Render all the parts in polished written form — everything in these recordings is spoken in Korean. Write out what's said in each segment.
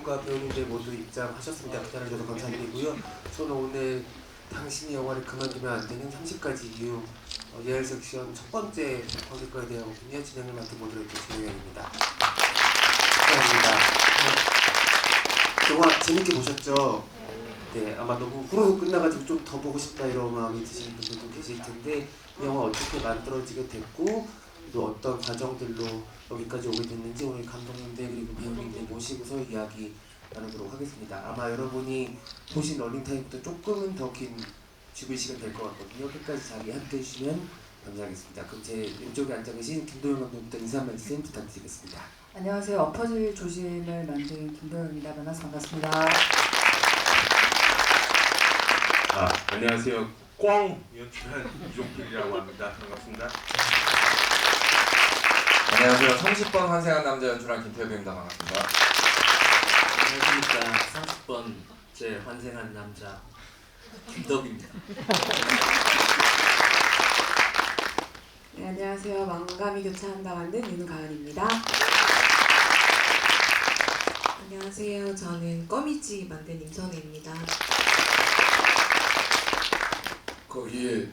감독과 배우님들 모두 입장하셨습니다. 기다려주셔서 감사드리고요. 저는 오늘 당신이 영화를 그만두면 안 되는 30가지 이유 예열 섹션 첫 번째 관객과에 대하거든요. 진행을 맡은 모델레이터 진영현입니다. 감사합니다. 영화 재밌게 보셨죠? 네, 아마 너무 후루룩 끝나가지고 좀 더 보고 싶다 이런 마음이 드시는 분들도 계실 텐데 이 영화 어떻게 만들어지게 됐고 또 어떤 과정들로 여기까지 오게 됐는지 오늘 감독님들 그리고 배우님들 모시고서 이야기 나누도록 하겠습니다. 아마 여러분이 보신 런닝타임부터 조금은 더 긴 죽을 시간 될 것 같거든요. 끝까지 자리 함께 해주시면 감사하겠습니다. 그럼 제 왼쪽에 앉아 계신 김도영 감독부터 인사 말씀 부탁드리겠습니다. 안녕하세요. 엎어질 조짐을 만든 김도영입니다. 만나서 반갑습니다. 안녕하세요. 꽝 연출한 이종필이라고 합니다. 반갑습니다. 안녕하세요. 30번 환생한 남자 연출한 김태우입니다. 반갑습니다. 안녕하십니까. 30번째 환생한 남자 김덕입니다. 네, 안녕하세요. 망감이 교차한다 만든 윤가은입니다. 안녕하세요. 저는 껌이지 만든 임선혜입니다. 거기에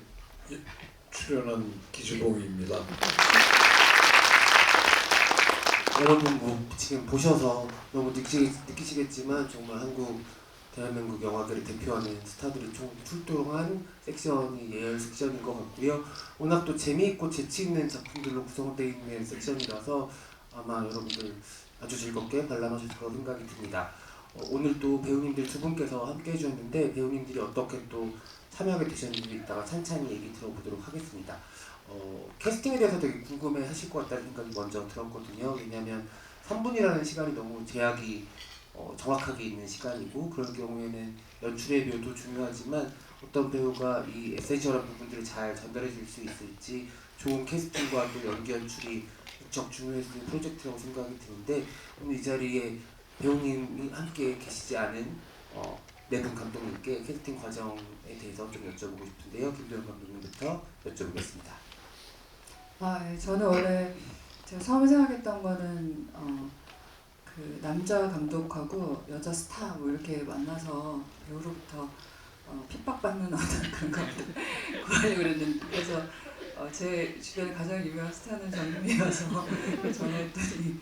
출연한 기주봉입니다. 여러분 뭐 지금 보셔서 너무 느끼시겠지만 정말 한국 대한민국 영화계를 대표하는 스타들이 총 출동한 섹션이 예열 섹션인 것 같고요. 워낙 또 재미있고 재치있는 작품들로 구성되어 있는 섹션이라서 아마 여러분들 아주 즐겁게 관람하실 거라 생각이 듭니다. 오늘 또 배우님들 두 분께서 함께 해주셨는데 배우님들이 어떻게 또 참여하게 되셨는지 이따가 찬찬히 얘기 들어보도록 하겠습니다. 캐스팅에 대해서 되게 궁금해 하실 것 같다는 생각이 먼저 들었거든요. 왜냐하면 3분이라는 시간이 너무 제약이 정확하게 있는 시간이고 그럴 경우에는 연출의 묘도 중요하지만 어떤 배우가 이 에센셜한 부분들을 잘 전달해 줄 수 있을지 좋은 캐스팅과 또 연기 연출이 무척 중요했을 프로젝트라고 생각이 드는데 오늘 이 자리에 배우님이 함께 계시지 않은 네 분 감독님께 캐스팅 과정에 대해서 좀 여쭤보고 싶은데요. 김도영 감독님부터 여쭤보겠습니다. 네, 저는 원래 제가 처음에 생각했던 거는 그 남자 감독하고 여자 스타 뭐 이렇게 만나서 배우로부터 핍박받는 어떤 그런 것들 구하려고 그랬는데 그래서 제 주변에 가장 유명한 스타는 정유미여서 전화했더니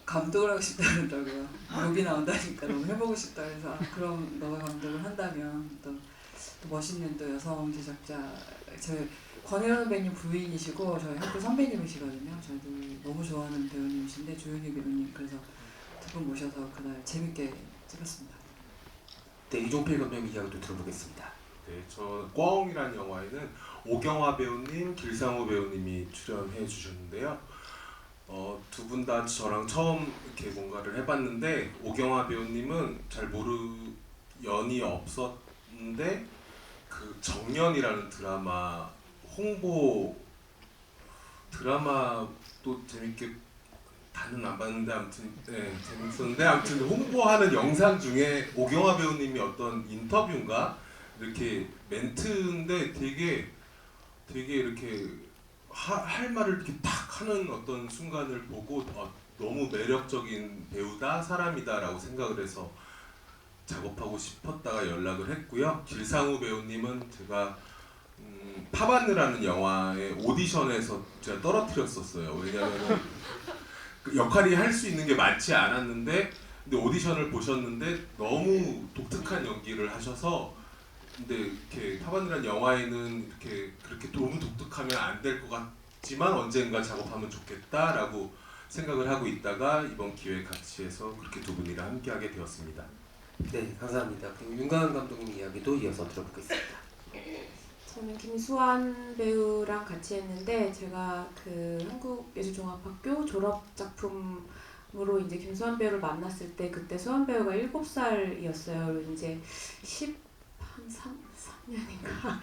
감독을 하고 싶다 그러더라고요. 욕이 나온다니까 너무 해보고 싶다 그래서 그럼 너가 감독을 한다면 또 멋있는 또 여성 제작자 저희 권혜연 선배님 부인이시고 저희 학교 선배님이시거든요. 저도 너무 좋아하는 배우님이신데 조윤희 배우님 그래서 두 분 모셔서 그날 재밌게 찍었습니다. 네, 이종필 감독님 이야기도 들어보겠습니다. 네, 저 꽝이라는 영화에는 오경화 배우님, 길상우 배우님이 출연해 주셨는데요. 두 분 다 저랑 처음 이렇게 뭔가를 해봤는데 오경화 배우님은 잘 연이 없었는데 그 정년이라는 드라마 홍보 드라마도 재밌게 다는 안 봤는데 아무튼 네, 재밌었는데 아무튼 홍보하는 영상 중에 오경화 배우님이 어떤 인터뷰인가 이렇게 멘트인데 되게 이렇게 할 말을 이렇게 탁 하는 어떤 순간을 보고 너무 매력적인 배우다 사람이다라고 생각을 해서 작업하고 싶었다가 연락을 했고요. 길상우 배우님은 제가 파바느라는 영화의 오디션에서 제가 떨어뜨렸었어요. 왜냐하면 그 역할이 할 수 있는 게 많지 않았는데 근데 오디션을 보셨는데 너무 독특한 연기를 하셔서 근데 이렇게 파바느라는 영화에는 이렇게 그렇게 너무 독특하면 안 될 것 같지만 언젠가 작업하면 좋겠다라고 생각을 하고 있다가 이번 기회에 같이 해서 그렇게 두 분이랑 함께하게 되었습니다. 네, 감사합니다. 그리고 윤가은 감독님 이야기도 이어서 들어보겠습니다. 저는 김수환 배우랑 같이 했는데 제가 그 한국예술종합학교 졸업 작품으로 이제 김수환 배우를 만났을 때 그때 수환 배우가 7살이었어요. 그리고 이제 13년인가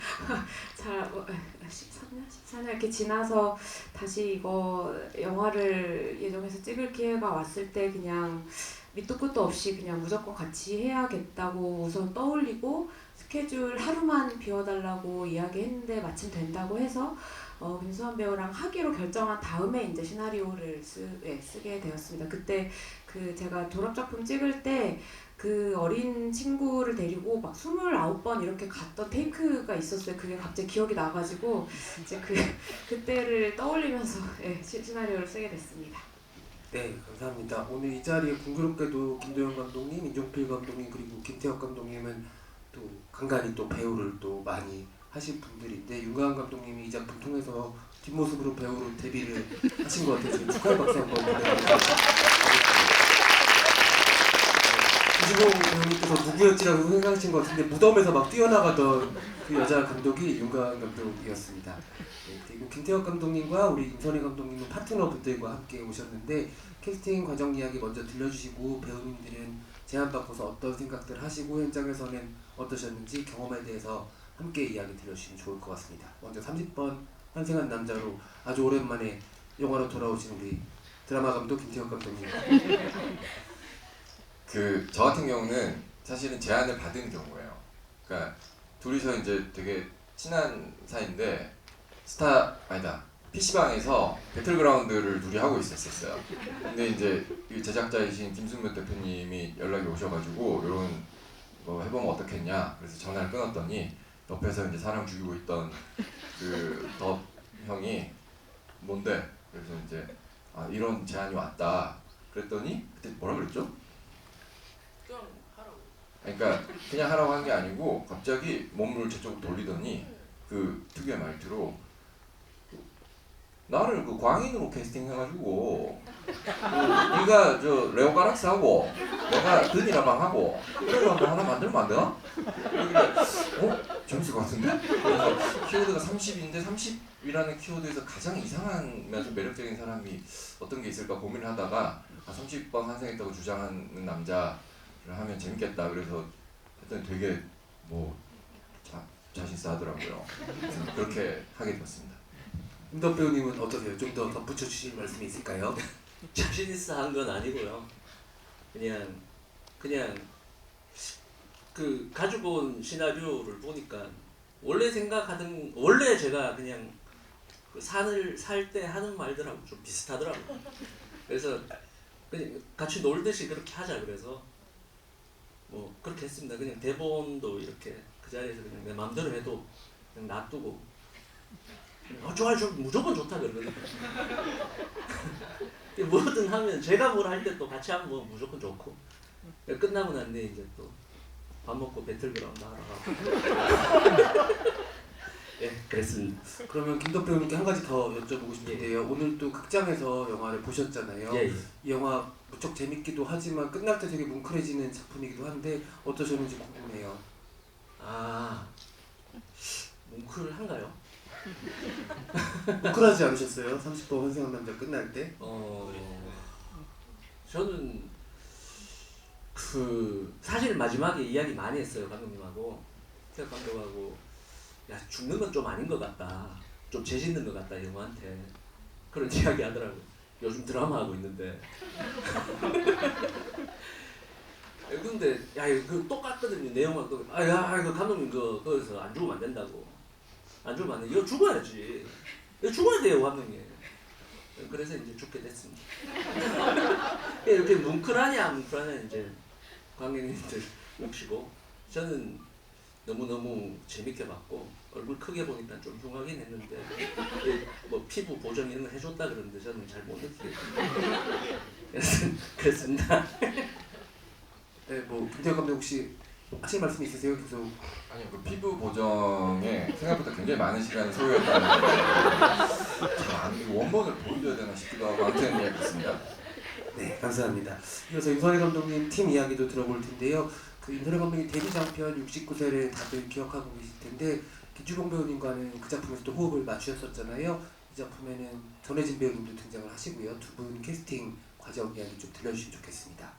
잘 13년, 14년 이렇게 지나서 다시 이거 영화를 예정해서 찍을 기회가 왔을 때 그냥 밑도 끝도 없이 그냥 무조건 같이 해야겠다고 우선 떠올리고 스케줄 하루만 비워달라고 이야기했는데 마침 된다고 해서 김수환 배우랑 하기로 결정한 다음에 이제 시나리오를 쓰게 되었습니다. 그때 그 제가 졸업작품 찍을 때 그 어린 친구를 데리고 막 29번 이렇게 갔던 테이크가 있었어요. 그게 갑자기 기억이 나가지고 이제 그때를 떠올리면서 시나리오를 쓰게 됐습니다. 네, 감사합니다. 오늘 이 자리에 공교롭게도 김도영 감독님, 이종필 감독님 그리고 김태혁 감독님은 또 간간히 또 배우를 또 많이 하신 분들인데 윤가은 감독님이 이 작품 통해서 뒷모습으로 배우로 데뷔를 하신 것 같아서 축하의 박수 한번 보내드립니다. 이주봉 배우님께서 누구였지라고 생각하신 것 같은데 무덤에서 막 뛰어나가던 그 여자 감독이 윤가은 감독이었습니다. 네, 그리고 김태혁 감독님과 우리 임선희 감독님은 파트너분들과 함께 오셨는데 캐스팅 과정 이야기 먼저 들려주시고 배우님들은 제안받고서 어떤 생각들 하시고 현장에서는 어떠셨는지 경험에 대해서 함께 이야기 들려주시면 좋을 것 같습니다. 먼저 30번 환생한 남자로 아주 오랜만에 영화로 돌아오신 우리 드라마 감독 김태혁 감독님. 저 같은 경우는 사실은 제안을 받은 경우예요. 그러니까 둘이서 이제 되게 친한 사이인데 PC방에서 배틀그라운드를 둘이 하고 있었어요. 근데 이제 이 제작자이신 김순몇 대표님이 연락이 오셔가지고 이런 거 해보면 어떻겠냐. 그래서 전화를 끊었더니 옆에서 이제 사람 죽이고 있던 그 더 형이 뭔데? 그래서 이제 이런 제안이 왔다. 그랬더니 그때 뭐라 그랬죠? 그냥 하라고. 그러니까 그냥 하라고 한 게 아니고 갑자기 몸을 저쪽으로 돌리더니 그 특유의 말투로 나를 그 광인으로 캐스팅해가지고 네가 저 레오 가락스 하고 내가 드니라방 하고 그래서 하나 만들면 안 되나? 재밌을 것 같은데? 그래서 키워드가 30인데 30이라는 키워드에서 가장 이상하면서 매력적인 사람이 어떤 게 있을까 고민을 하다가 30번 환생했다고 주장하는 남자를 하면 재밌겠다 그래서 했더니 되게 자신있어 하더라고요. 그래서 그렇게 하게 되었습니다. 임덕 배우님은 어떠세요? 좀 더 덧붙여 주실 말씀이 있을까요? 자신 있어 한 건 아니고요. 그냥 그 가지고 온 시나리오를 보니까 원래 제가 그냥 그 산을 살 때 하는 말들하고 좀 비슷하더라고요. 그래서 그냥 같이 놀듯이 그렇게 하자 그래서 뭐 그렇게 했습니다. 그냥 대본도 이렇게 그 자리에서 그냥 내 마음대로 해도 그냥 놔두고 좋아요, 무조건 좋다 그러거든요. 뭐든 하면 제가 뭘 할 때 또 같이 하면 뭐 무조건 좋고 끝나고 난 뒤에 이제 또 밥 먹고 배틀그라운드 하러 가고 예, 그랬습니다. 그러면 김덕 배우님께 한 가지 더 여쭤보고 싶은데요. 오늘 또 극장에서 영화를 보셨잖아요. 예. 이 영화 무척 재밌기도 하지만 끝날 때 되게 뭉클해지는 작품이기도 한데 어떠셨는지 궁금해요. 뭉클한가요? 뭉클하지 않으셨어요? 30번 환생한 남자 끝날 때? 저는 사실 마지막에 이야기 많이 했어요 감독님하고 태혁 감독하고. 야, 죽는 건 좀 아닌 것 같다. 좀 죄짓는 것 같다 영화한테. 그런 이야기 하더라고요. 요즘 드라마 하고 있는데. 근데 야 이거 똑같거든요 내용은. 그 감독님 거기서 안 죽으면 안 된다고. 안 죽으면 안 돼. 이거 죽어야지. 이거 죽어야 돼요 감독님. 그래서 이제 죽게 됐습니다. 이렇게 뭉클하냐 이제 관객님들 몫이고 저는 너무 재밌게 봤고 얼굴 크게 보니까 좀 흉하긴 했는데 뭐 피부 보정 이런 거 해줬다 그러는데 저는 잘 못 느끼겠어요. 그렇습니다. 네, 뭐 김태형 감독 혹시 하실 말씀 있으세요? 계속. 아니요, 그 피부 보정에 생각보다 굉장히 많은 시간이 소요했다는 원본을 보여줘야 되나 싶기도 하고 아무튼 그렇습니다. 네, 감사합니다. 이어서 임선희 감독님 팀 이야기도 들어볼 텐데요. 그 임선희 감독님 데뷔 장편 69세를 다들 기억하고 계실 텐데 기주봉 배우님과는 그 작품에서 또 호흡을 맞추셨었잖아요. 이 작품에는 전혜진 배우님도 등장을 하시고요. 두 분 캐스팅 과정 이야기 좀 들려주시면 좋겠습니다.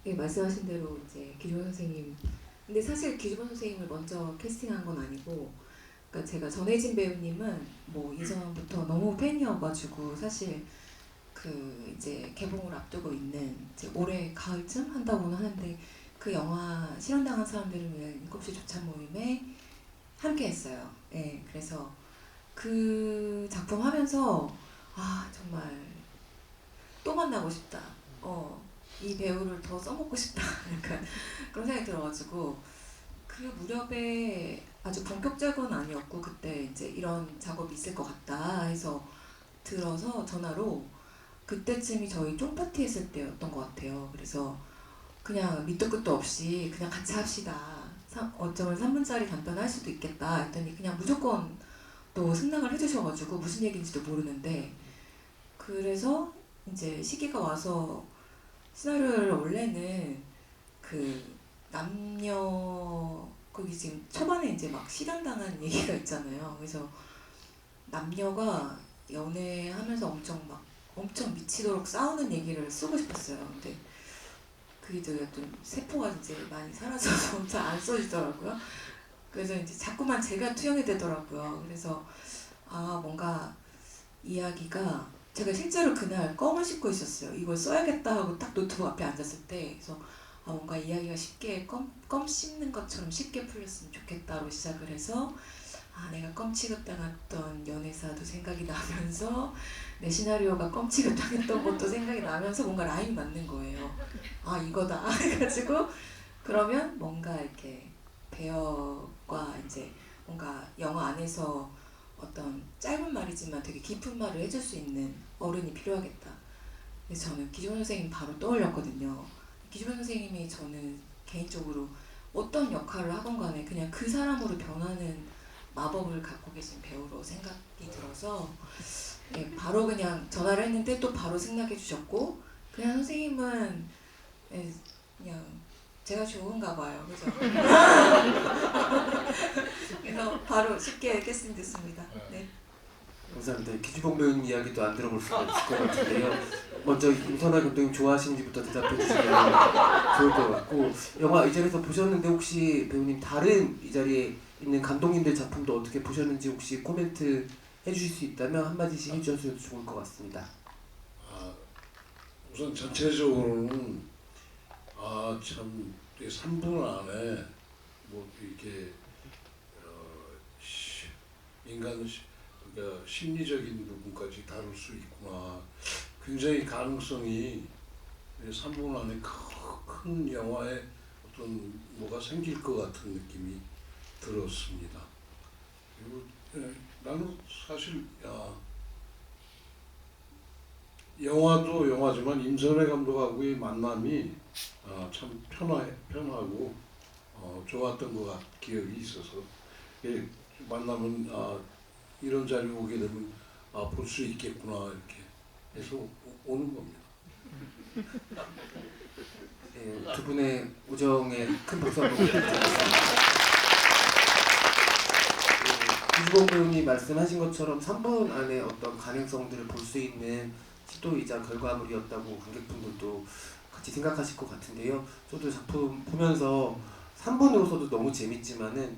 네, 말씀하신 대로 이제 기주봉 선생님. 근데 사실 기주봉 선생님을 먼저 캐스팅한 건 아니고, 그러니까 제가 전혜진 배우님은 뭐 이전부터 너무 팬이어가지고 사실 그 이제 개봉을 앞두고 있는 이제 올해 가을쯤 한다고는 하는데 그 영화 실현당한 사람들을 위한 7시 조찬 모임에 함께했어요. 네, 그래서 그 작품 하면서 아 정말 또 만나고 싶다. 이 배우를 더 써먹고 싶다. 약간 그런 생각이 들어가지고 그 무렵에 아주 본격적은 아니었고 그때 이제 이런 작업이 있을 것 같다 해서 들어서 전화로 그때쯤이 저희 쫑파티 했을 때였던 것 같아요. 그래서 그냥 밑도 끝도 없이 그냥 같이 합시다. 어쩌면 3분짜리 단편을 할 수도 있겠다 했더니 그냥 무조건 또 승낙을 해주셔가지고 무슨 얘기인지도 모르는데 그래서 이제 시기가 와서 시나리오를 원래는 그 남녀 거기 지금 초반에 이제 막 실현당한 얘기가 있잖아요. 그래서 남녀가 연애하면서 엄청 미치도록 싸우는 얘기를 쓰고 싶었어요. 근데 그게 저희가 좀 세포가 이제 많이 사라져서 잘 안 써지더라고요. 그래서 이제 자꾸만 제가 투영이 되더라고요. 그래서 뭔가 이야기가 제가 실제로 그날 껌을 씹고 있었어요. 이걸 써야겠다 하고 딱 노트북 앞에 앉았을 때 그래서 뭔가 이야기가 쉽게 껌 씹는 것처럼 쉽게 풀렸으면 좋겠다로 시작을 해서 내가 껌 취급당했던 연애사도 생각이 나면서 내 시나리오가 껌 취급당했던 것도 생각이 나면서 뭔가 라임이 맞는 거예요. 이거다 해가지고 그러면 뭔가 이렇게 배역과 이제 뭔가 영화 안에서 어떤 짧은 말이지만 되게 깊은 말을 해줄 수 있는 어른이 필요하겠다. 그래서 저는 기준 선생님 바로 떠올렸거든요. 기준 선생님이 저는 개인적으로 어떤 역할을 하건 간에 그냥 그 사람으로 변하는 마법을 갖고 계신 배우로 생각이 들어서 바로 그냥 전화를 했는데 또 바로 승낙해 주셨고 그냥 선생님은 그냥 제가 좋은가 봐요. 그죠? 그래서 바로 쉽게 캐스팅 됐습니다. 네. 감사합니다. 기주봉 배우님 이야기도 안 들어볼 수가 없을 것 같은데요. 먼저 임선아 감독님 좋아하시는지부터 대답해 주시면 좋을 것 같고 영화 이 자리에서 보셨는데 혹시 배우님 다른 이 자리에 있는 감독님들 작품도 어떻게 보셨는지 혹시 코멘트 해주실 수 있다면 한마디씩 해주셔도 좋을 것 같습니다. 우선 전체적으로는 참 3분 안에 뭐 이렇게 그러니까 심리적인 부분까지 다룰 수 있구나. 굉장히 가능성이 3분 안에 큰 영화에 어떤 뭐가 생길 것 같은 느낌이 들었습니다. 그리고 나는 사실 영화도 영화지만 임선회 감독하고의 만남이 참 편하고 좋았던 것 기억이 있어서 만나면 이런 자리에 오게 되면 볼 수 있겠구나 이렇게 해서 오는 겁니다. 네, 두 분의 우정에 큰 박수 한번 부탁드리겠습니다. 기주봉 배우님 말씀하신 것처럼 3분 안에 어떤 가능성들을 볼 수 있는 시도이자 결과물이었다고 관객분들도 같이 생각하실 것 같은데요. 저도 작품 보면서 3분으로서도 너무 재밌지만은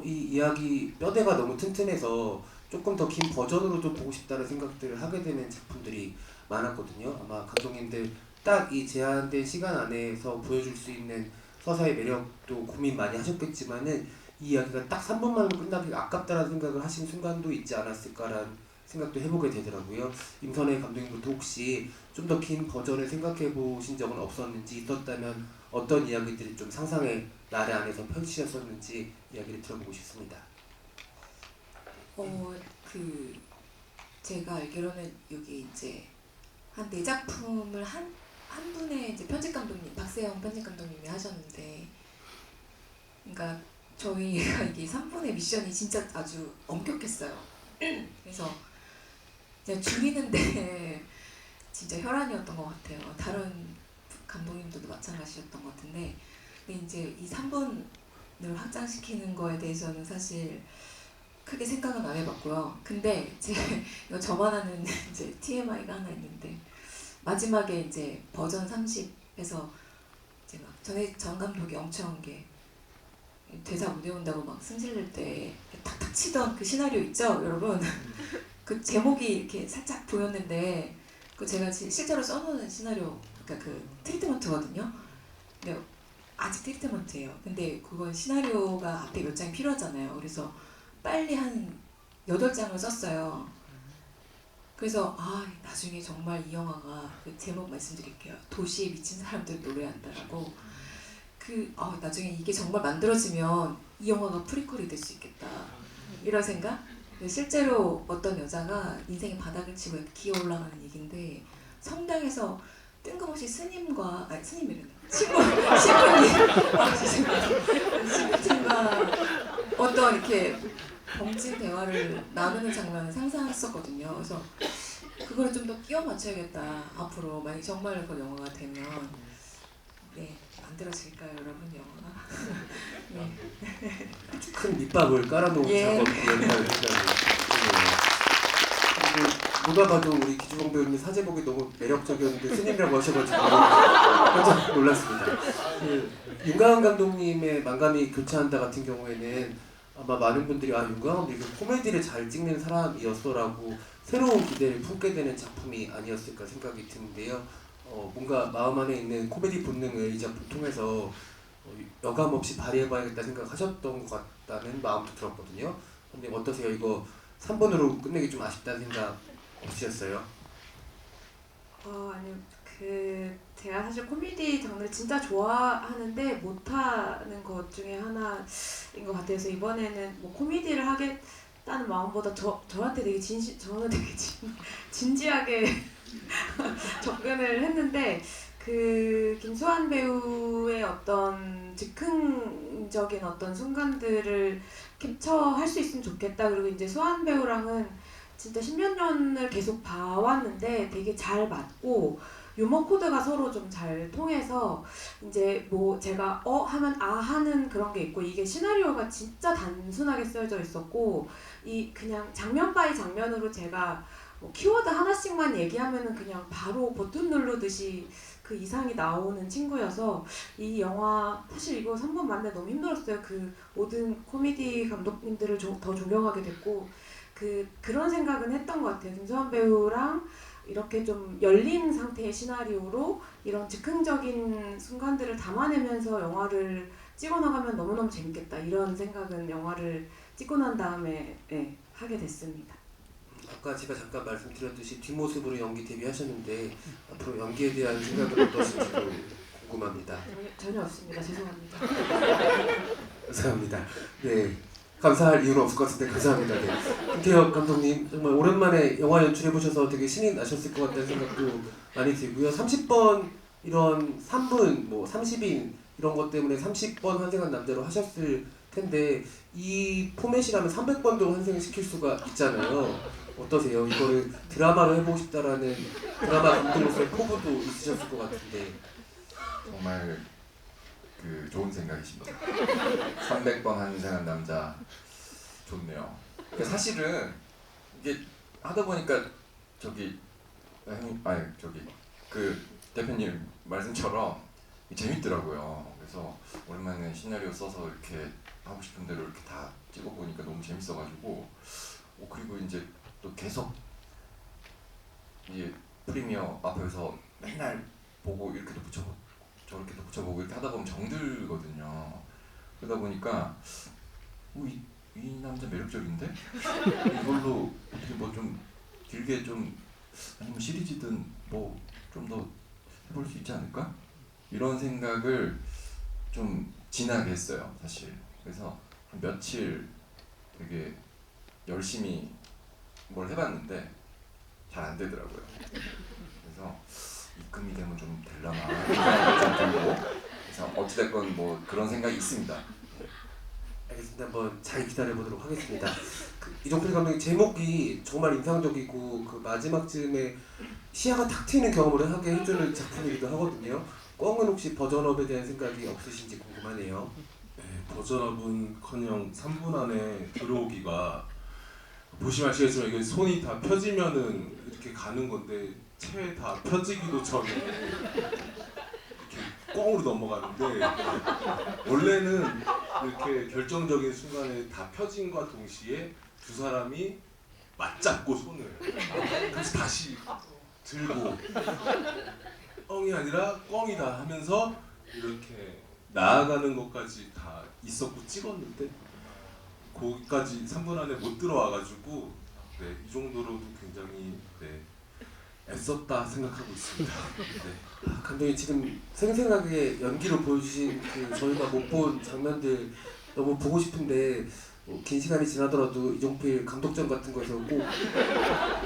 이 이야기 뼈대가 너무 튼튼해서 조금 더 긴 버전으로도 보고 싶다는 생각들을 하게 되는 작품들이 많았거든요. 아마 감독님들 딱 이 제한된 시간 안에서 보여줄 수 있는 서사의 매력도 고민 많이 하셨겠지만은 이 이야기가 딱 3분만으로 끝나기 아깝다라는 생각을 하신 순간도 있지 않았을까라는 생각도 해보게 되더라고요. 임선혜 감독님부터 혹시 좀 더 긴 버전을 생각해 보신 적은 없었는지, 있었다면 어떤 이야기들이 좀 상상의 나래 안에서 펼치셨었는지 이야기를 들어보고 싶습니다. 제가 알기로는 여기 이제 한 4작품을 한 분의 이제 편집 감독님, 박세영 편집 감독님이 하셨는데, 그러니까 저희가 이게 3분의 미션이 진짜 아주 엄격했어요. 그래서 그냥 줄이는데 진짜 혈안이었던 것 같아요. 다른 감독님들도 마찬가지였던 것 같은데, 근데 이제 이 3분을 확장시키는 거에 대해서는 사실 크게 생각은 안 해봤고요. 근데 이거 저만 아는 이제 TMI가 하나 있는데, 마지막에 이제 버전 30에서 이제 막 전 감독이 엄청 대사 못 외운다고 막 승질낼 때 탁탁 치던 그 시나리오 있죠, 여러분? 그 제목이 이렇게 살짝 보였는데, 그 제가 실제로 써놓은 시나리오, 그러니까 그 트리트먼트거든요. 근데 아직 트리트먼트예요. 근데 그건 시나리오가 앞에 몇 장이 필요하잖아요. 그래서 빨리 한 8장을 썼어요. 그래서 나중에 정말 이 영화가 그 제목 말씀드릴게요. 도시에 미친 사람들 노래한다라고. 나중에 이게 정말 만들어지면 이 영화가 프리퀄이 될 수 있겠다. 이런 생각? 실제로 어떤 여자가 인생의 바닥을 치고 이렇게 기어 올라가는 얘기인데 성당에서 뜬금없이 스님과 스님이래요. 신부님과 어떤 이렇게 범진 대화를 나누는 장면을 상상했었거든요. 그래서 그거를 좀 더 끼워 맞춰야겠다. 앞으로 만약 정말 그 영화가 되면 만들어질까요, 여러분 영화가? 네. 아주 큰 밑밥을 깔아놓은 작업이었다는 생각이 드네요. 그리고 누가 봐도 우리 기주봉 배우님 사제복이 너무 매력적이었는데 스님이라고 하셔가지고 깜짝 놀랐습니다. 윤가은 감독님의 만감이 교차한다 같은 경우에는 아마 많은 분들이 윤가은 감독이 코미디를 잘 찍는 사람이었어라고 새로운 기대를 품게 되는 작품이 아니었을까 생각이 드는데요. 뭔가 마음 안에 있는 코미디 본능을 이 작품 통해서 여감 없이 발휘해봐야겠다 생각하셨던 것 같다는 마음도 들었거든요. 근데 어떠세요? 이거 3번으로 끝내기 좀 아쉽다는 생각 없으셨어요? 아니요. 제가 사실 코미디 장르를 진짜 좋아하는데 못하는 것 중에 하나인 것 같아서 이번에는 뭐 코미디를 하겠다는 마음보다 저한테 되게 저는 되게 진지하게 접근을 했는데 김수환 배우의 어떤 즉흥적인 어떤 순간들을 캡처할 수 있으면 좋겠다. 그리고 이제 수환 배우랑은 진짜 10몇 년을 계속 봐왔는데 되게 잘 맞고 유머 코드가 서로 좀 잘 통해서 이제 뭐 제가 하면 하는 그런 게 있고 이게 시나리오가 진짜 단순하게 쓰여져 있었고 그냥 장면 바이 장면으로 제가 뭐 키워드 하나씩만 얘기하면은 그냥 바로 버튼 누르듯이 그 이상이 나오는 친구여서 이 영화 사실 이거 3번 만드는데 너무 힘들었어요. 모든 코미디 감독님들을 더 존경하게 됐고 그런 생각은 했던 것 같아요. 김수환 배우랑 이렇게 좀 열린 상태의 시나리오로 이런 즉흥적인 순간들을 담아내면서 영화를 찍어나가면 너무너무 재밌겠다. 이런 생각은 영화를 찍고 난 다음에 하게 됐습니다. 아까 제가 잠깐 말씀드렸듯이 뒷모습으로 연기 데뷔하셨는데 앞으로 연기에 대한 생각은 어떠신지도 궁금합니다. 전혀 없습니다. 죄송합니다. 감사합니다. 네, 감사할 이유는 없을 것 같은데 감사합니다. 네. 김태혁 감독님 정말 오랜만에 영화 연출해보셔서 되게 신이 나셨을 것 같다는 생각도 많이 들고요. 30번 이런 3분, 뭐 30인 이런 것 때문에 30번 환생한 남대로 하셨을 텐데 이 포맷이라면 300번도 환생을 시킬 수가 있잖아요. 어떠세요? 이거를 드라마로 해보고 싶다라는 드라마 감독으로서의 포부도 있으셨을 것 같은데. 정말 좋은 생각이십니다. 300번 환생한 남자 좋네요. 사실은 이게 하다 보니까 대표님 말씀처럼 재밌더라고요. 그래서 오랜만에 시나리오 써서 이렇게 하고 싶은 대로 이렇게 다 찍어보니까 너무 재밌어가지고 그리고 이제 또 계속 이제 프리미어 앞에서 맨날 보고 이렇게도 붙여보고 저렇게도 붙여보고 이렇게 하다 보면 정들거든요. 그러다 보니까 이 남자 매력적인데? 이걸로 어떻게 뭐 좀 길게 좀 아니면 시리즈든 뭐 좀 더 해볼 수 있지 않을까? 이런 생각을 좀 진하게 했어요, 사실. 그래서 한 며칠 되게 열심히 뭘 해봤는데 잘 안 되더라고요. 그래서 입금이 되면 좀 되려나 생각이 들고 그래서 어찌됐건 뭐 그런 생각이 있습니다. 알겠습니다. 한번 잘 기다려보도록 하겠습니다. 이종필 감독의 제목이 정말 인상적이고 마지막 즈음에 시야가 탁 트이는 경험을 하게 해주는 작품이기도 하거든요. 꽝은 혹시 버전업에 대한 생각이 없으신지 궁금하네요. 네, 버전업은커녕 3분 안에 들어오기가 보시면 아시겠지만 이게 손이 다 펴지면은 이렇게 가는 건데 채 다 펴지기도 전에 이렇게 꽝으로 넘어가는데 원래는 이렇게 결정적인 순간에 다 펴짐과 동시에 두 사람이 맞잡고 손을 그래서 다시 들고 뻥이 아니라 꽝이다 하면서 이렇게 나아가는 것까지 다 있었고 찍었는데 거기까지 3분 안에 못 들어와가지고 네, 이 정도로도 굉장히 네, 애썼다 생각하고 있습니다. 네. 감독님 지금 생생하게 연기로 보여주신 그 저희가 못 본 장면들 너무 보고 싶은데 긴 시간이 지나더라도 이종필 감독전 같은 거에서 꼭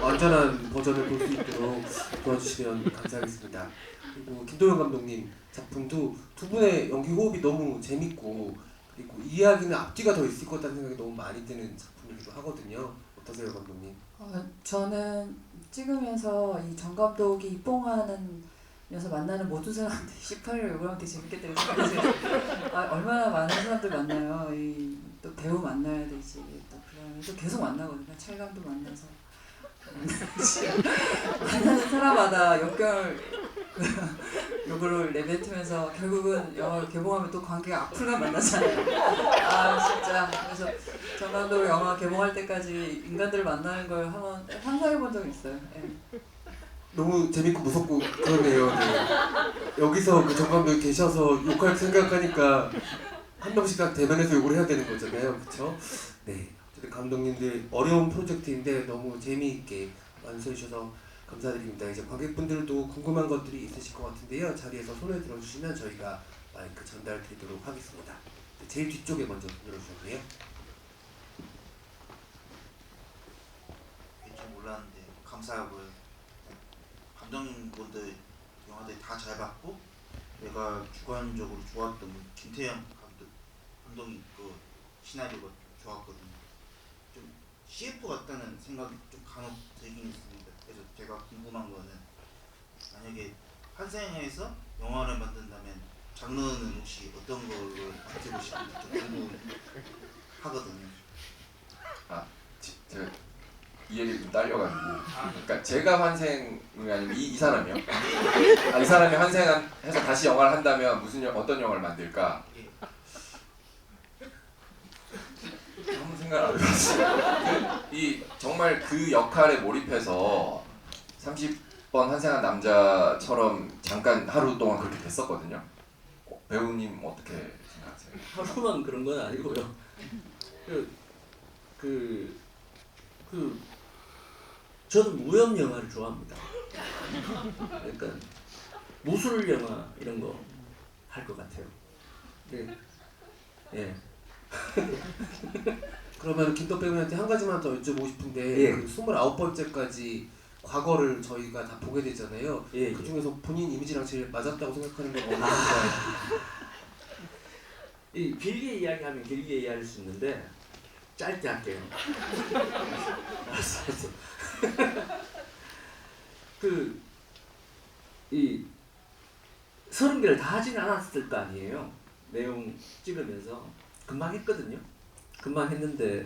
완전한 버전을 볼 수 있도록 도와주시면 감사하겠습니다. 그리고 김도영 감독님 작품도 두 분의 연기 호흡이 너무 재밌고 그리고 이 이야기는 앞뒤가 더 있을 것 같다는 생각이 너무 많이 드는 작품이기도 하거든요. 어떠세요, 감독님? 저는 찍으면서 이 정 감독이 입봉하면서 만나는 모든 사람들이 18일 요구하면 되게 재밌겠다는 생각이 들어요. 얼마나 많은 사람들 만나요. 또 배우 만나야 되지. 또 그다음에 또 계속 만나거든요. 찰감도 만나서 만나는 사람마다 요거를 내뱉으면서 결국은 영화 개봉하면 또 관계가 앞으로가 만나잖아요. 진짜 그래서 정 감독 영화 개봉할 때까지 인간들을 만나는 걸 한번 상상해 본 적이 있어요. 예. 너무 재밌고 무섭고 그러네요. 네. 여기서 그 정 감독이 계셔서 욕할 생각하니까 한 명씩 다 대면해서 욕을 해야 되는 거잖아요, 그렇죠? 네. 어쨌든 감독님들 어려운 프로젝트인데 너무 재미있게 완수해 주셔서 감사드립니다. 이제 관객분들도 궁금한 것들이 있으실 것 같은데요. 자리에서 손을 들어주시면 저희가 마이크 전달 드리도록 하겠습니다. 제일 뒤쪽에 먼저 들어주셨네요. 왠지 몰랐는데 감사하고요. 감독님분들 영화들 다 잘 봤고 내가 주관적으로 좋았던 김태형 감독님 그 시나리오가 좋았거든요. 좀 CF 같다는 생각이 좀 간혹 들긴 있습니다. 그래서 제가 궁금한 거는 만약에 환생에서 영화를 만든다면 장르는 혹시 어떤 걸로 만들고 싶은지 좀 궁금하거든요. 제가 이해력이 좀 딸려가지고 그러니까 제가 환생이 아니면 이 사람이요? 이 사람이 환생해서 다시 영화를 한다면 어떤 영화를 만들까? 아무 생각 안 해봤어요. 정말 그 역할에 몰입해서 30번 환생한 남자처럼 잠깐 하루 동안 그렇게 됐었거든요. 배우님 어떻게 생각하세요? 하루만 그런 건 아니고요. 저는 무협 영화를 좋아합니다. 그러니까 무술 영화 이런 거 할 것 같아요. 네. 예. 그러면 김덕 배우님한테 한 가지만 더 여쭤보고 싶은데 예. 그 29번째까지 과거를 저희가 다 보게 되잖아요. 예, 그 중에서 본인 이미지랑 제일 맞았다고 생각하는 건 어느 건가요? 이 길게 이야기하면 길게 이야기할 수 있는데 짧게 할게요. 알았어. 이 30개를 다 하진 않았을 거 아니에요. 내용 찍으면서 금방 했거든요. 금방 했는데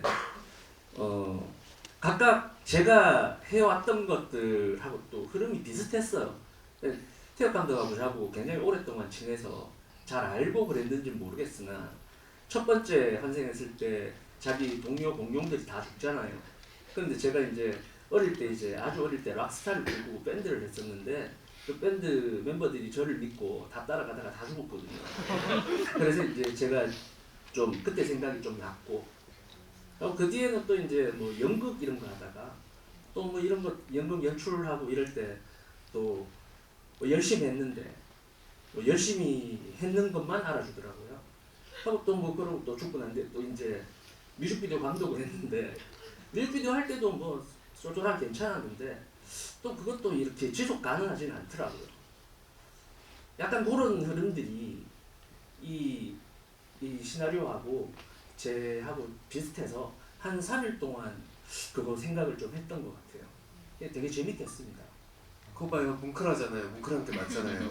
각각 제가 해왔던 것들하고 또 흐름이 비슷했어요. 태혁 감독하고 저하고 굉장히 오랫동안 친해서 잘 알고 그랬는지 모르겠으나 첫 번째 환생했을 때 자기 동료 공룡들이 다 죽잖아요. 그런데 제가 이제 아주 어릴 때 락스타를 들고 밴드를 했었는데 그 밴드 멤버들이 저를 믿고 다 따라가다가 다 죽었거든요. 그래서 이제 제가 좀 그때 생각이 좀 났고 그 뒤에는 또 이제 뭐 연극 이런 거 하다가 또 뭐 이런 거 연극 연출을 하고 이럴 때 또 뭐 열심히 했는데 뭐 열심히 했는 것만 알아주더라고요. 하고 또 뭐 그러고 또 죽고 난 뒤에 또 이제 뮤직비디오 감독을 했는데 뮤직비디오 할 때도 뭐 쏠쏠하게 괜찮았는데 또 그것도 이렇게 지속 가능하지는 않더라고요. 약간 그런 흐름들이 이 시나리오하고 제하고 비슷해서 한 3일 동안 그거 생각을 좀 했던 것 같아요. 되게 재밌게 했습니다. 그거 봐요. 뭉클하잖아요. 뭉클한 게 맞잖아요.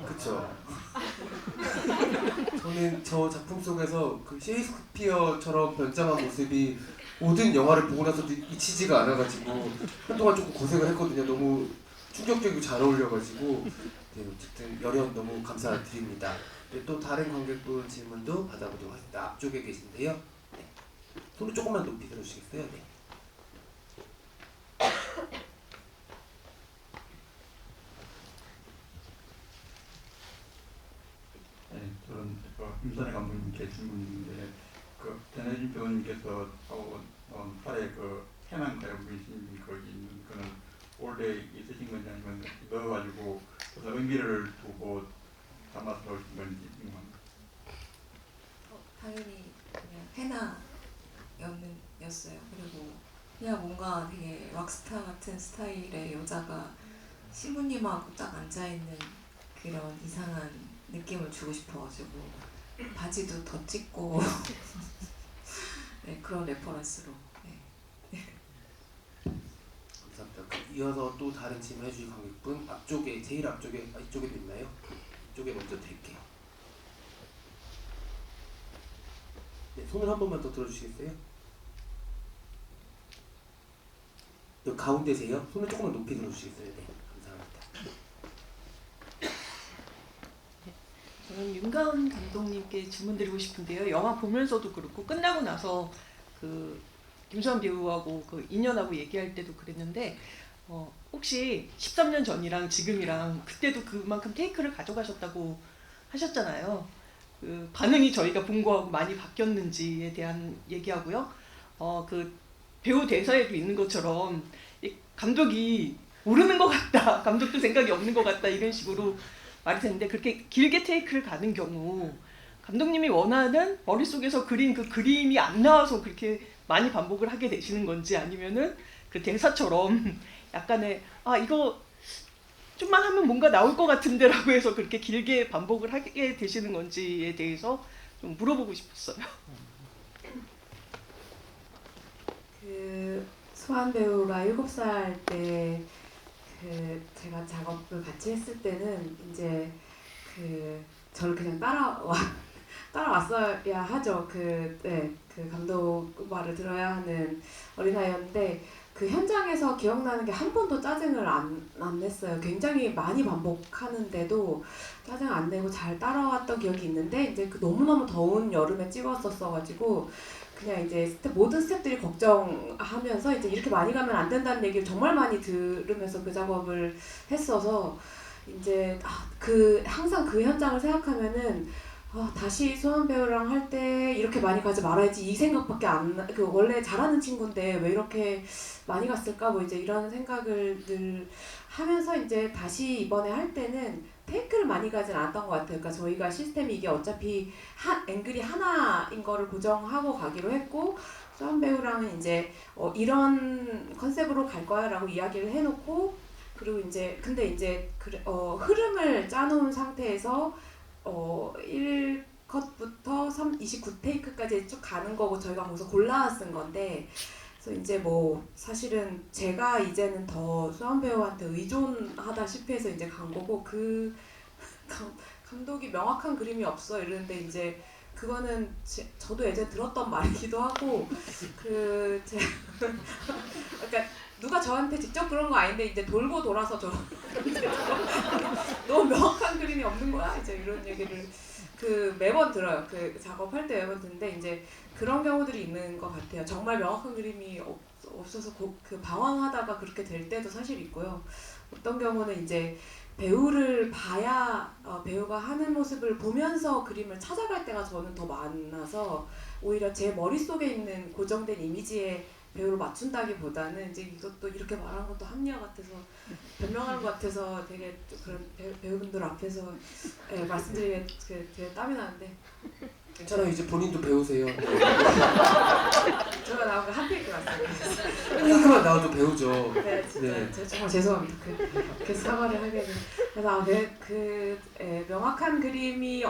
그쵸? 저는 저 작품 속에서 그 셰익스피어처럼 변장한 모습이 모든 영화를 보고 나서도 잊히지가 않아가지고 한동안 조금 고생을 했거든요. 너무 충격적이고 잘 어울려가지고 네, 어쨌든 열연 너무 감사드립니다. 네, 또 다른 관객분 질문도 받아보도록 하겠습니다. 앞쪽에 계신데요. 네. 손을 조금만 높이 들어주시겠어요? 네. 네, 저는 임선혜 감독님께 질문인데 그 전혜진 배우님께서 팔에 그 해남 가요부이신 거기 있는 그는 원래 있으신 건지 아니면 넣어가지고 그래서 의미를 두고 담아서 넣으신 건지 궁금합니다. 당연히 그냥 해나였어요. 그리고 그냥 뭔가 되게 락스타 같은 스타일의 여자가 신부님하고 딱 앉아있는 그런 이상한 느낌을 주고 싶어가지고 바지도 더 찢고 네, 그런 레퍼런스로. 네. 감사합니다. 이어서 또 다른 질문 해주실 관객분 앞쪽에 제일 앞쪽에 이쪽에도 있나요? 이쪽에 먼저 드릴게요. 네, 손을 한 번만 더 들어주시겠어요? 여기 가운데세요? 손을 조금만 높이 들어주시겠어요? 네, 감사합니다. 저는 윤가은 감독님께 질문드리고 싶은데요. 영화 보면서도 그렇고 끝나고 나서 그 김수환 배우하고 그 인연하고 얘기할 때도 그랬는데 혹시 13년 전이랑 지금이랑 그때도 그만큼 테이크를 가져가셨다고 하셨잖아요. 그 반응이 저희가 본 거하고 많이 바뀌었는지에 대한 얘기하고요. 그 배우 대사에도 있는 것처럼 이 감독이 모르는 것 같다, 감독도 생각이 없는 것 같다 이런 식으로 말이 되는데 그렇게 길게 테이크를 가는 경우 감독님이 원하는 머릿속에서 그린 그 그림이 안 나와서 그렇게 많이 반복을 하게 되시는 건지 아니면은 그 대사처럼 약간의 이거 좀만 하면 뭔가 나올 것 같은데 라고 해서 그렇게 길게 반복을 하게 되시는 건지에 대해서 좀 물어보고 싶었어요. 그 수환 배우가 7살 때 그 제가 작업을 같이 했을 때는 이제 그 저를 그냥 따라왔어야 하죠. 그 감독 말을 들어야 하는 어린아이였는데 그 현장에서 기억나는 게 한 번도 짜증을 안 냈어요. 굉장히 많이 반복하는데도 짜증 안 내고 잘 따라왔던 기억이 있는데 이제 그 너무너무 더운 여름에 찍었었어가지고 그냥 이제 모든 스태프들이 걱정하면서 이제 이렇게 많이 가면 안 된다는 얘기를 정말 많이 들으면서 그 작업을 했어서 이제 항상 그 현장을 생각하면은 다시 수환 배우랑 할 때 이렇게 많이 가지 말아야지 이 생각밖에 원래 잘하는 친구인데 왜 이렇게 많이 갔을까 뭐 이제 이런 생각을 늘 하면서 이제 다시 이번에 할 때는 테이크를 많이 가진 않았던 것 같아요. 그러니까 저희가 시스템이 이게 어차피 앵글이 하나인 거를 고정하고 가기로 했고 수환 배우랑은 이제 이런 컨셉으로 갈 거야라고 이야기를 해놓고 그리고 이제 근데 이제 흐름을 짜놓은 상태에서 1컷부터 29테이크까지 쭉 가는 거고 저희가 거기서 골라 쓴 건데 그래서 이제 뭐 사실은 제가 이제는 더 수환 배우한테 의존하다시피 해서 이제 간 거고 그 감독이 명확한 그림이 없어 이러는데 이제 그거는 저도 예전에 들었던 말이기도 하고 그러니까 누가 저한테 직접 그런 거 아닌데 이제 돌고 돌아서 너무 명확한 그림이 없는 거야 이제 이런 얘기를 매번 들어요. 그 작업할 때 매번 듣는데 이제 그런 경우들이 있는 것 같아요. 정말 명확한 그림이 없어서 그 방황하다가 그렇게 될 때도 사실 있고요. 어떤 경우는 이제 배우를 봐야 배우가 하는 모습을 보면서 그림을 찾아갈 때가 저는 더 많아서 오히려 제 머릿속에 있는 고정된 이미지에 배우를 맞춘다기보다는 이제 이것도 이렇게 말하는 것도 합리화 같아서 변명하는 것 같아서 되게 그런 배우분들 앞에서 말씀드리기에 되게 땀이 나는데 괜찮아요. 이제 본인도 배우세요. 제가 나온 거 한 페이지 왔어요. 한테만 나와도 배우죠. 네, 진짜 네. 정말 죄송합니다. 그래서 사과를 하게 된. 그래서 명확한 그림이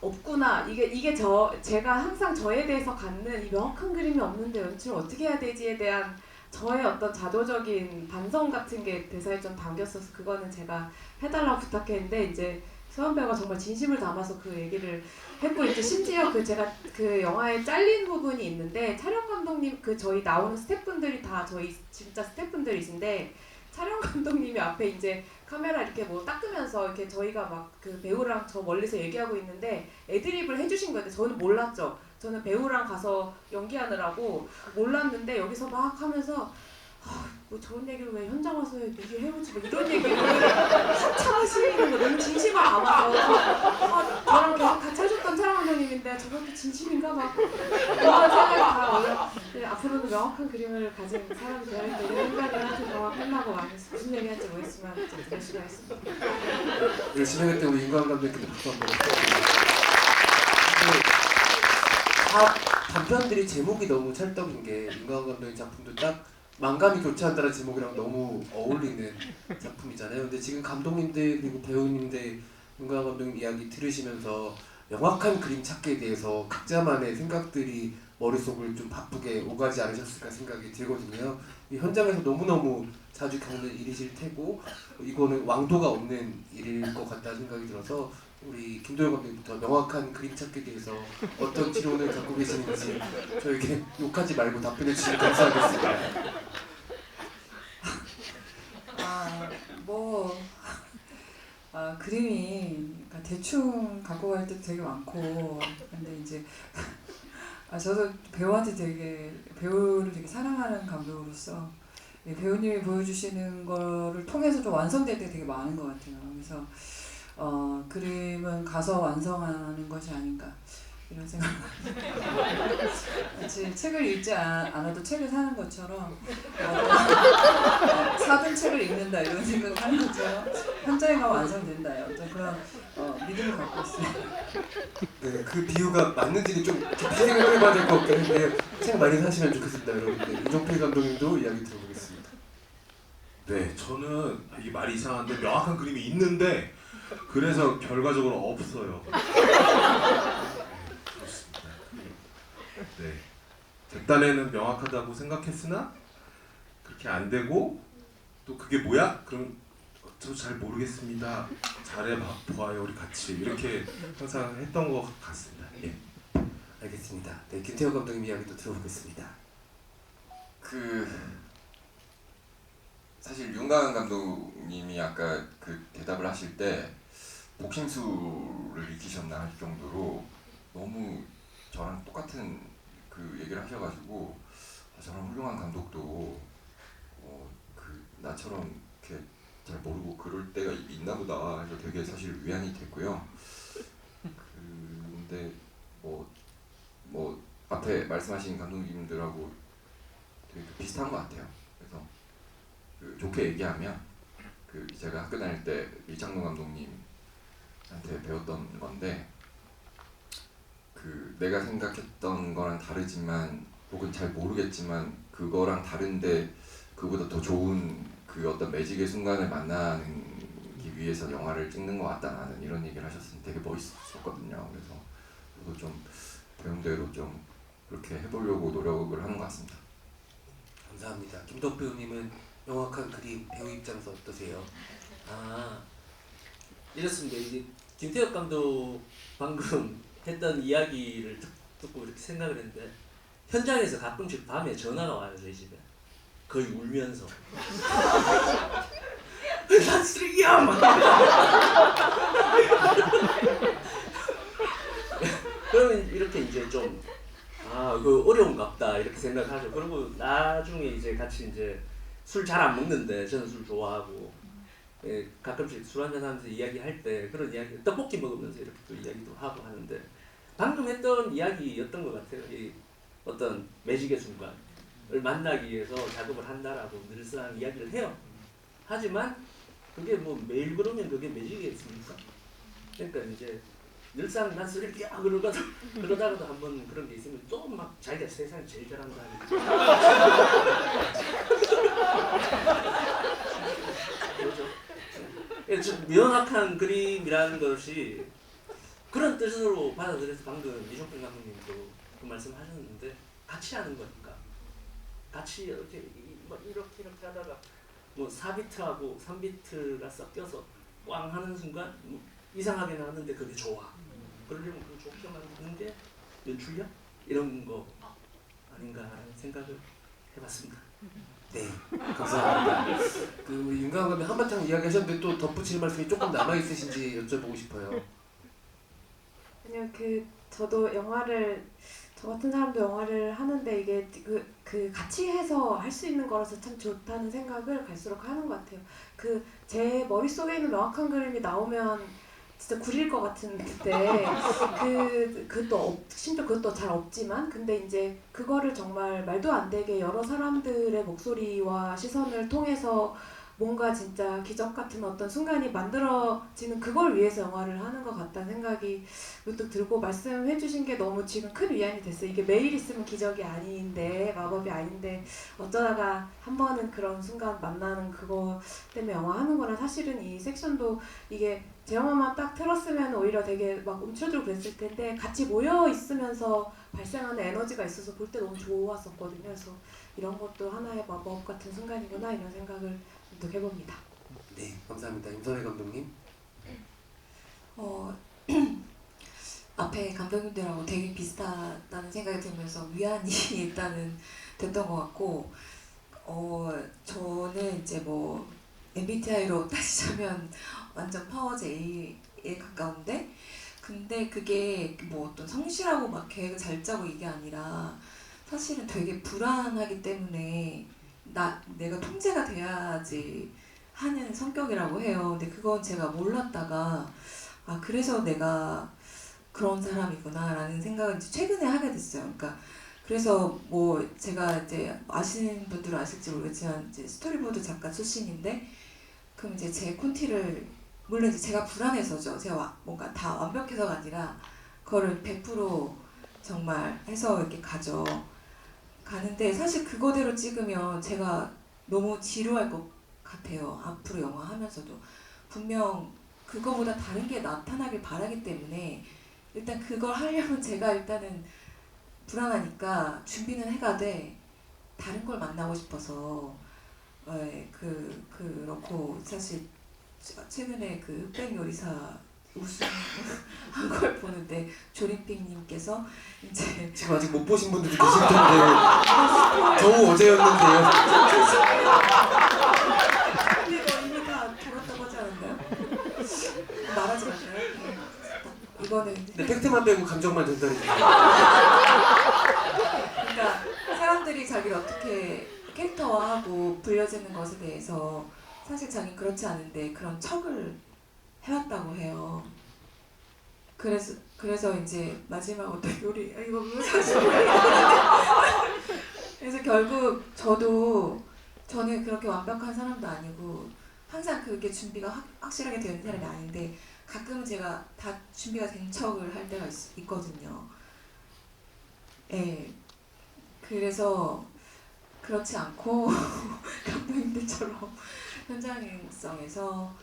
없구나. 이게 제가 항상 저에 대해서 갖는 이 명확한 그림이 없는데 연출을 어떻게 해야 되지에 대한 저의 어떤 자조적인 반성 같은 게 대사에 좀 담겼어서 그거는 제가 해달라고 부탁했는데 이제 수환 배우가 정말 진심을 담아서 그 얘기를 했고 이제 심지어 제가 그 영화에 잘린 부분이 있는데 촬영 감독님 저희 나오는 스태프분들이 다 저희 진짜 스태프분들이신데 촬영 감독님이 앞에 이제 카메라 이렇게 뭐 닦으면서 이렇게 저희가 막 그 배우랑 저 멀리서 얘기하고 있는데 애드립을 해주신 거예요. 저는 몰랐죠. 저는 배우랑 가서 연기하느라고 몰랐는데 여기서 막 하면서 뭐 저런 얘기를 왜 현장 와서 얘기를 해보지 뭐 이런 얘기를 한참 하시는 거 너무 진심을 담아서 저랑 계속 같이 해줬던 현철 감독님인데 저것도 진심인가 막 그런 생각이 다 오면 앞으로는 명확한 그림을 가진 사람이 되어야겠다 이런 생각을 하여튼 영화 끝나고 많이 무슨 얘기 할지 모르겠지만 좀 열심히 하겠습니다. 열심히 하겠다 우리 윤광 감독님께 박수 한번 부탁드립니다. 다 단편들이 제목이 너무 찰떡인 게 윤광 감독의 작품도 딱 만감이 교차한다는 제목이랑 너무 어울리는 작품이잖아요. 근데 지금 감독님들 그리고 배우님들 윤광 감독님 이야기 들으시면서 명확한 그림 찾기에 대해서 각자만의 생각들이 머릿속을 좀 바쁘게 오가지 않으셨을까 생각이 들거든요. 이 현장에서 너무너무 자주 겪는 일이실 테고 이거는 왕도가 없는 일일 것 같다는 생각이 들어서 우리 김도영 감독님부터 명확한 그림 찾기에 대해서 어떤 지론을 갖고 계시는지 저에게 욕하지 말고 답변해 주시면 감사하겠습니다. 그림이 그러니까 대충 갖고 갈 때도 되게 많고 근데 이제 저도 배우를 되게 사랑하는 감독으로서 배우님이 보여주시는 거를 통해서 좀 완성될 때 되게 많은 것 같아요. 그래서 그림은 가서 완성하는 것이 아닌가 이런 생각. 마치 책을 읽지 않아도 책을 사는 것처럼 사둔 책을 읽는다 이런 생각을 하는 것처럼 현장에 가면 완성된다 어떤 그런 믿음을 갖고 있어요. 네, 그 비유가 맞는지는 좀 깊이 생각을 해봐야 될 것 같긴 한데 책 많이 사시면 좋겠습니다 여러분들. 이종필 감독님도 이야기 들어보겠습니다. 네, 저는 이게 말이 이상한데 명확한 그림이 있는데 그래서 결과적으로 없어요. 네, 제 딴에는 명확하다고 생각했으나 그렇게 안 되고 또 그게 뭐야? 그럼 저 잘 모르겠습니다. 잘해봐요 우리 같이 이렇게 항상 했던 것 같습니다. 예. 알겠습니다. 네, 김태호 감독님 이야기도 들어보겠습니다. 사실 윤가은 감독님이 아까 그 대답을 하실 때 복심수를 익히셨나 할 정도로 너무 저랑 똑같은 그 얘기를 하셔가지고 저런 훌륭한 감독도 나처럼 이렇게 잘 모르고 그럴 때가 있나 보다 해서 되게 사실 위안이 됐고요. 근데 뭐 앞에 말씀하신 감독님들하고 되게 비슷한 것 같아요. 그래서 좋게 얘기하면 제가 학교 다닐 때 이창동 감독님한테 배웠던 건데 내가 생각했던 거랑 다르지만 혹은 잘 모르겠지만 그거랑 다른데 그보다 더 좋은 그 어떤 매직의 순간을 만나기 위해서 영화를 찍는 것 같다 나는 이런 얘기를 하셨으니 되게 멋있었거든요. 그래서 저도 좀 배운 대로 좀 그렇게 해보려고 노력을 하는 것 같습니다. 감사합니다. 김덕 배우님은 명확한 그림 배우 입장에서 어떠세요? 이렇습니다. 이제 김태혁 감독 방금 했던 이야기를 듣고 이렇게 생각을 했는데 현장에서 가끔씩 밤에 전화가 와요 저희 집에. 거의 울면서 난 쓰레기야 막 그러면 이렇게 이제 좀 그 어려운갑다 이렇게 생각하죠. 그리고 나중에 이제 같이 이제 술 잘 안 먹는데 저는 술 좋아하고 가끔씩 술 한잔 하면서 이야기할 때 그런 이야기 떡볶이 먹으면서 이렇게 또 이야기도 하고 하는데 방금 했던 이야기였던 것 같아요. 이 어떤 매직의 순간을 만나기 위해서 작업을 한다라고 늘상 이야기를 해요. 하지만 그게 뭐 매일 그러면 그게 매직이겠습니까? 그러니까 이제 늘상 난 쓰레기야 그러다가도 한번 그런 게 있으면 또 막 자기가 세상에 제일 잘한다 그렇죠. 명확한 그림이라는 것이 그런 뜻으로 받아들여서 방금 이종필 감독님도 그 말씀하셨는데 같이 하는 거니까 같이 이렇게 하다가 뭐 4비트하고 3비트가 섞여서 꽝 하는 순간 뭐 이상하게 나왔는데 그게 좋아. 그러려면 그 좋게 만드는 게 연출력? 이런 거 아닌가라는 생각을 해봤습니다. 네, 감사합니다. 우리 윤가은 감독님 한바탕 이야기하셨는데 또 덧붙일 말씀이 조금 남아 있으신지 여쭤보고 싶어요. 그냥 저도 저 같은 사람도 영화를 하는데 이게 같이 해서 할 수 있는 거라서 참 좋다는 생각을 갈수록 하는 것 같아요. 제 머릿속에 있는 명확한 그림이 나오면 진짜 구릴 것 같은데 그것도 심지어 그것도 잘 없지만 근데 이제 그거를 정말 말도 안 되게 여러 사람들의 목소리와 시선을 통해서 뭔가 진짜 기적 같은 어떤 순간이 만들어지는 그걸 위해서 영화를 하는 것 같다는 생각이 문득 들고 말씀해 주신 게 너무 지금 큰 위안이 됐어요. 이게 매일 있으면 기적이 아닌데 마법이 아닌데 어쩌다가 한 번은 그런 순간 만나는 그거 때문에 영화 하는 거라 사실은 이 섹션도 이게 제 영화만 딱 틀었으면 오히려 되게 막 움츠러들고 그랬을 텐데 같이 모여 있으면서 발생하는 에너지가 있어서 볼 때 너무 좋았었거든요. 그래서 이런 것도 하나의 마법 같은 순간이구나 이런 생각을 또 해봅니다. 네, 감사합니다. 임선혜 감독님. 앞에 감독님들하고 되게 비슷하다는 생각이 들면서 위안이 일단은 됐던 것 같고 저는 이제 뭐 MBTI로 따지자면 완전 파워 J에 가까운데 근데 그게 뭐 어떤 성실하고 막 계획을 잘 짜고 이게 아니라 사실은 되게 불안하기 때문에 내가 통제가 돼야지 하는 성격이라고 해요. 근데 그건 제가 몰랐다가 그래서 내가 그런 사람이구나라는 생각을 이제 최근에 하게 됐어요. 그러니까 그래서 뭐 제가 이제 아시는 분들은 아실지 모르겠지만 이제 스토리보드 작가 출신인데 그럼 이제 제 콘티를 물론 이제 제가 불안해서죠. 제가 뭔가 다 완벽해서가 아니라 그거를 100% 정말 해서 이렇게 가는데 사실 그거대로 찍으면 제가 너무 지루할 것 같아요. 앞으로 영화 하면서도 분명 그거보다 다른 게 나타나길 바라기 때문에 일단 그걸 하려면 제가 일단은 불안하니까 준비는 해가되 다른 걸 만나고 싶어서 그렇고 사실 최근에 그 흑백 요리사 우승한 걸 보는데 조림픽님께서 이제 지금 아직 못 보신 분들도 계실 텐데 겨우 어제였는데요. 근데 이거 이미 다 들었다고 하지 않았나요? 말하지 마세요. 이거는 네, 팩트만 빼고 감정만 전달해 주세요. 그러니까 사람들이 자기를 어떻게 캐릭터화하고 불려지는 것에 대해서 사실 자기는 그렇지 않은데 그런 척을 해왔다고 해요. 그래서 이제 마지막 어떤 요리 이거 사실 그래서 결국 저는 그렇게 완벽한 사람도 아니고 항상 그게 준비가 확실하게 되는 사람이 아닌데 가끔은 제가 다 준비가 된 척을 할 때가 있거든요. 예. 그래서 그렇지 않고 감독님들처럼 현장성에서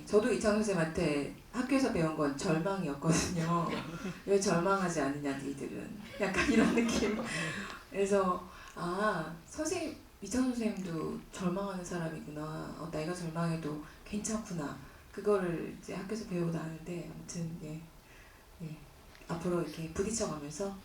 저도 이창훈 선생님한테 학교에서 배운 건 절망이었거든요. 왜 절망하지 않느냐 니들은 약간 이런 느낌. 그래서 선생님 이창훈 선생님도 절망하는 사람이구나. 내가 절망해도 괜찮구나. 그거를 이제 학교에서 배우고 나는데 아무튼 앞으로 이렇게 부딪혀가면서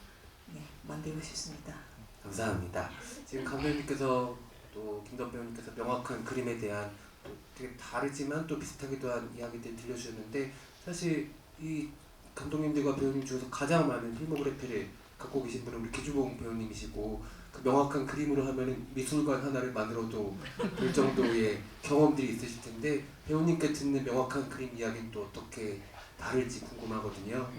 만들고 싶습니다. 감사합니다. 지금 감독님께서 또 김덕 배우님께서 명확한 그림에 대한 또 되게 다르지만 또 비슷하기도 한 이야기들 들려주셨는데 사실 이 감독님들과 배우님 중에서 가장 많은 필모그래피를 갖고 계신 분은 우리 기주봉 배우님이시고 그 명확한 그림으로 하면은 미술관 하나를 만들어도 될 정도의 경험들이 있으실 텐데 배우님께 듣는 명확한 그림 이야기는 또 어떻게 다를지 궁금하거든요.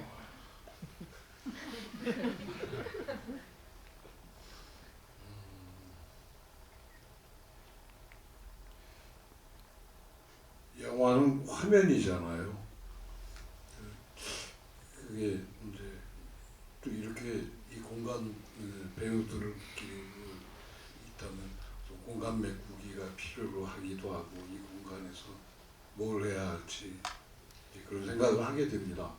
영화는 화면이잖아요. 그게 이제 또 이렇게 이 공간 배우들끼리 있다면 또 공간 메꾸기가 필요로 하기도 하고 이 공간에서 뭘 해야 할지 그런 생각을 하게 됩니다.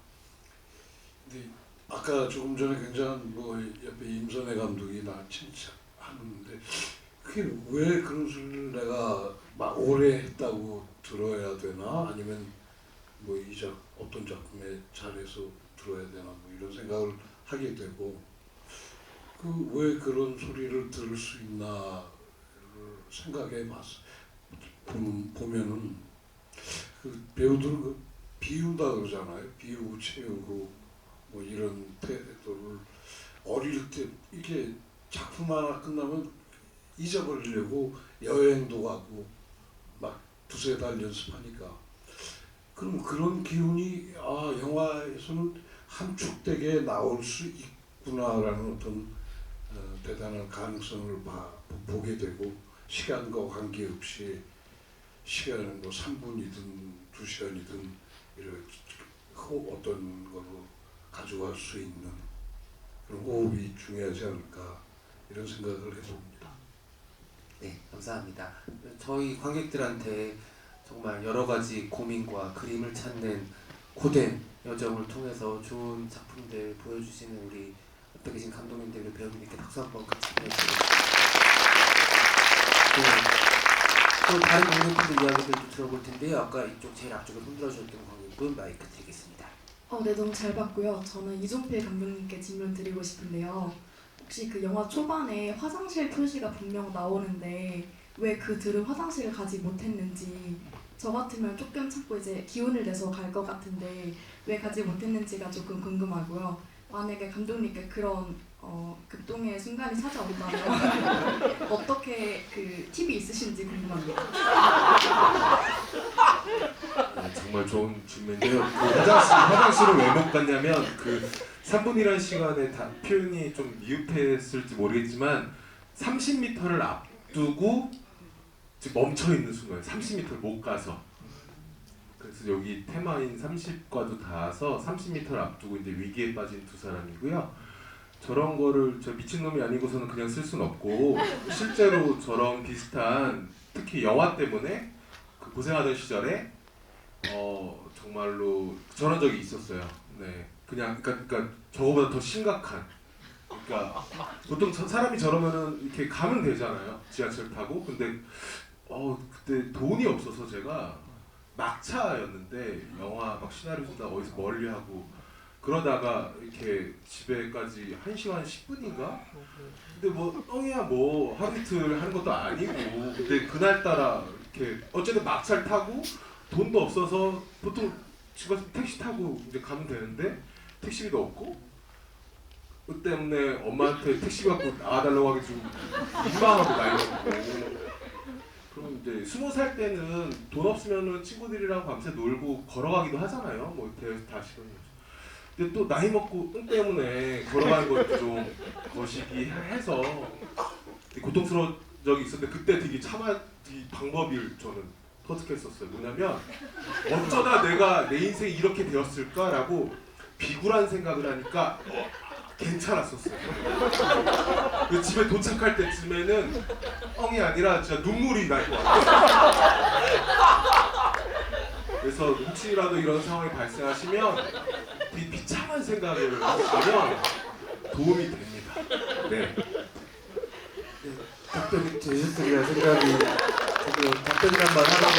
근데 아까 조금 전에 굉장한 뭐 옆에 임선혜 감독이 나 칭찬하는데 그게 왜 그런 소리를 내가 막 오래 했다고 들어야 되나 아니면 뭐 어떤 작품에 잘해서 들어야 되나 뭐 이런 생각을 하게 되고 왜 그런 소리를 들을 수 있나를 생각해 봤어. 보면은 그 배우들은 그 비운다 그러잖아요. 비우고 채우고 뭐 이런 태도를 어릴 때 이게 작품 하나 끝나면 잊어버리려고 여행도 가고 막 두세 달 연습하니까 그럼 그런 기운이 영화에서는 함축되게 나올 수 있구나라는 어떤 대단한 가능성을 보게 되고 시간과 관계없이 시간은 뭐 3분이든 2시간이든 이런 어떤 걸로 가져갈 수 있는 그런 호흡이 중요하지 않을까 이런 생각을 해봅니다. 네, 감사합니다. 저희 관객들한테 정말 여러 가지 고민과 그림을 찾는 고된 여정을 통해서 좋은 작품들 보여주시는 우리 옆에 계신 감독님들, 우리 배우님께 박수 한번 같이 보내드리겠습니다. 또 다른 관객분들 이야기들도 들어볼 텐데요. 아까 이쪽 제일 앞쪽에 손들어 주셨던 관객분 마이크 드리겠습니다. 네, 너무 잘 봤고요. 저는 이종필 감독님께 질문 드리고 싶은데요. 혹시 그 영화 초반에 화장실 표시가 분명 나오는데 왜 그 들은 화장실을 가지 못했는지, 저 같으면 조금 참고 이제 기운을 내서 갈 것 같은데 왜 가지 못했는지가 조금 궁금하고요. 만약에 감독님께 그런 급동의 순간이 찾아온다면 어떻게 그 팁이 있으신지 궁금합니다. 네, 정말 좋은 질문인데요. 그 화장실을 왜 못 갔냐면 그 3분이라는 시간에 표현이 좀 미흡했을지 모르겠지만 30m를 앞두고 멈춰 있는 순간에 30m를 못 가서, 그래서 여기 테마인 30과도 닿아서 30m를 앞두고 이제 위기에 빠진 두 사람이고요. 저런 거를 저 미친놈이 아니고서는 그냥 쓸 수는 없고, 실제로 저런 비슷한, 특히 영화 때문에 그 고생하던 시절에 정말로 저런 적이 있었어요. 네, 그러니까 저거보다 더 심각한. 그러니까 보통 사람이 저러면은 이렇게 가면 되잖아요. 지하철 타고. 근데 그때 돈이 없어서 제가 막차였는데 영화 막 시나리오 쓴다 어디서 멀리 하고 그러다가 이렇게 집에까지 1시간 10분인가? 근데 뭐 뻥이야 뭐 하루 이틀 하는 것도 아니고, 근데 그날따라 이렇게 어쨌든 막차를 타고 돈도 없어서 보통 집에서 택시 타고 이제 가면 되는데 택시비도 없고, 그 때문에 엄마한테 택시 갖고 나와달라고 하기 좀 민망하고 나이가. 그럼 이제 20살 때는 돈 없으면은 친구들이랑 밤새 놀고 걸어가기도 하잖아요. 뭐 대회에서 다시는. 근데 또 나이 먹고 똥 때문에 걸어가는 것도 좀 거시기 해서 고통스러운 적이 있었는데, 그때 되게 이 방법을 저는 터득했었어요. 뭐냐면 어쩌다 내가 내 인생이 이렇게 되었을까라고 비굴한 생각을 하니까 괜찮았었어요. 집에 도착할 때쯤에는 뻥이 아니라 진짜 눈물이 날 것 같아요. 그래서 혹시라도 이런 상황이 발생하시면 되게 비참한 생각을 하시면 도움이 됩니다. 네. 답변이 되셨으리라 생각이 지금 답변이란 말 하려고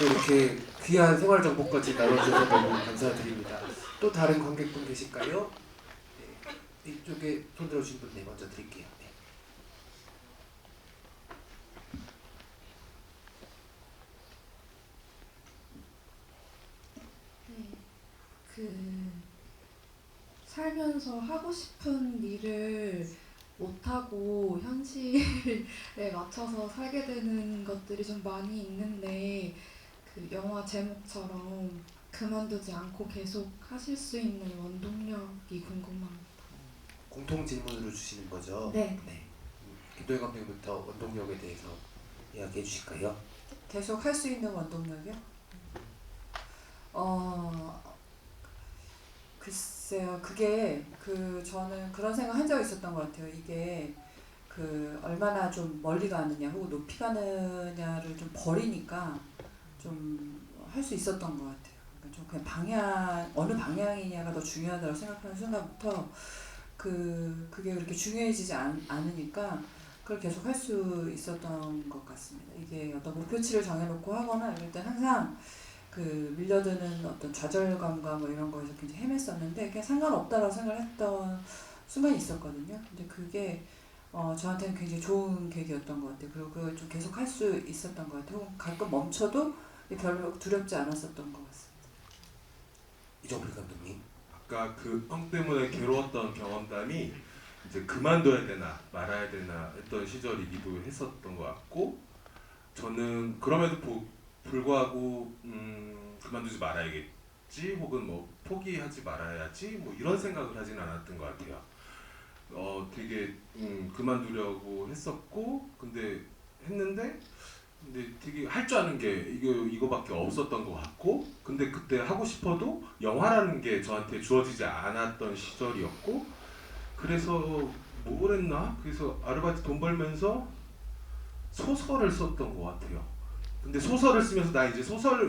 이렇게 귀한 생활 정보까지 나눠주셔서 너무 감사드립니다. 또 다른 관객분 계실까요? 네. 이쪽에 손 들어주신 분 네, 먼저 드릴게요. 네. 살면서 하고 싶은 일을 못하고 현실에 맞춰서 살게 되는 것들이 좀 많이 있는데, 그 영화 제목처럼 그만두지 않고 계속 하실 수 있는 원동력이 궁금합니다. 공통 질문으로 주시는 거죠? 네. 김도희 감독님부터 원동력에 대해서 이야기해 주실까요? 계속 할 수 있는 원동력이요? 글쎄요, 그게 저는 그런 생각 한 적이 있었던 것 같아요. 이게 얼마나 좀 멀리 가느냐 혹은 높이 가느냐를 좀 버리니까 좀 할 수 있었던 것 같아요. 그러니까 좀 그냥 어느 방향이냐가 더 중요하다고 생각하는 순간부터 그게 그렇게 중요해지지 않으니까 그걸 계속 할 수 있었던 것 같습니다. 이게 어떤 목표치를 정해놓고 하거나 이럴 때 항상 밀려드는 어떤 좌절감과 뭐 이런 거에서 굉장히 헤맸었는데 그냥 상관없다라고 생각을 했던 순간이 있었거든요. 근데 그게 저한테는 굉장히 좋은 계기였던 것 같아요. 그리고 그걸 좀 계속 할 수 있었던 것 같아요. 가끔 멈춰도 별로 두렵지 않았었던 것 같습니다. 이종필 감독님. 아까 그 뻥 때문에 괴로웠던 경험담이 이제 그만둬야 되나 말아야 되나 했던 시절이기도 했었던 것 같고, 저는 그럼에도 불구하고 그만두지 말아야겠지 혹은 뭐 포기하지 말아야지 뭐 이런 생각을 하진 않았던 것 같아요. 되게 그만두려고 했었고 근데 되게 할 줄 아는 게 이거밖에 없었던 것 같고 근데 그때 하고 싶어도 영화라는 게 저한테 주어지지 않았던 시절이었고 그래서 뭘 했나? 그래서 아르바이트 돈 벌면서 소설을 썼던 것 같아요. 근데 소설을 쓰면서 나 이제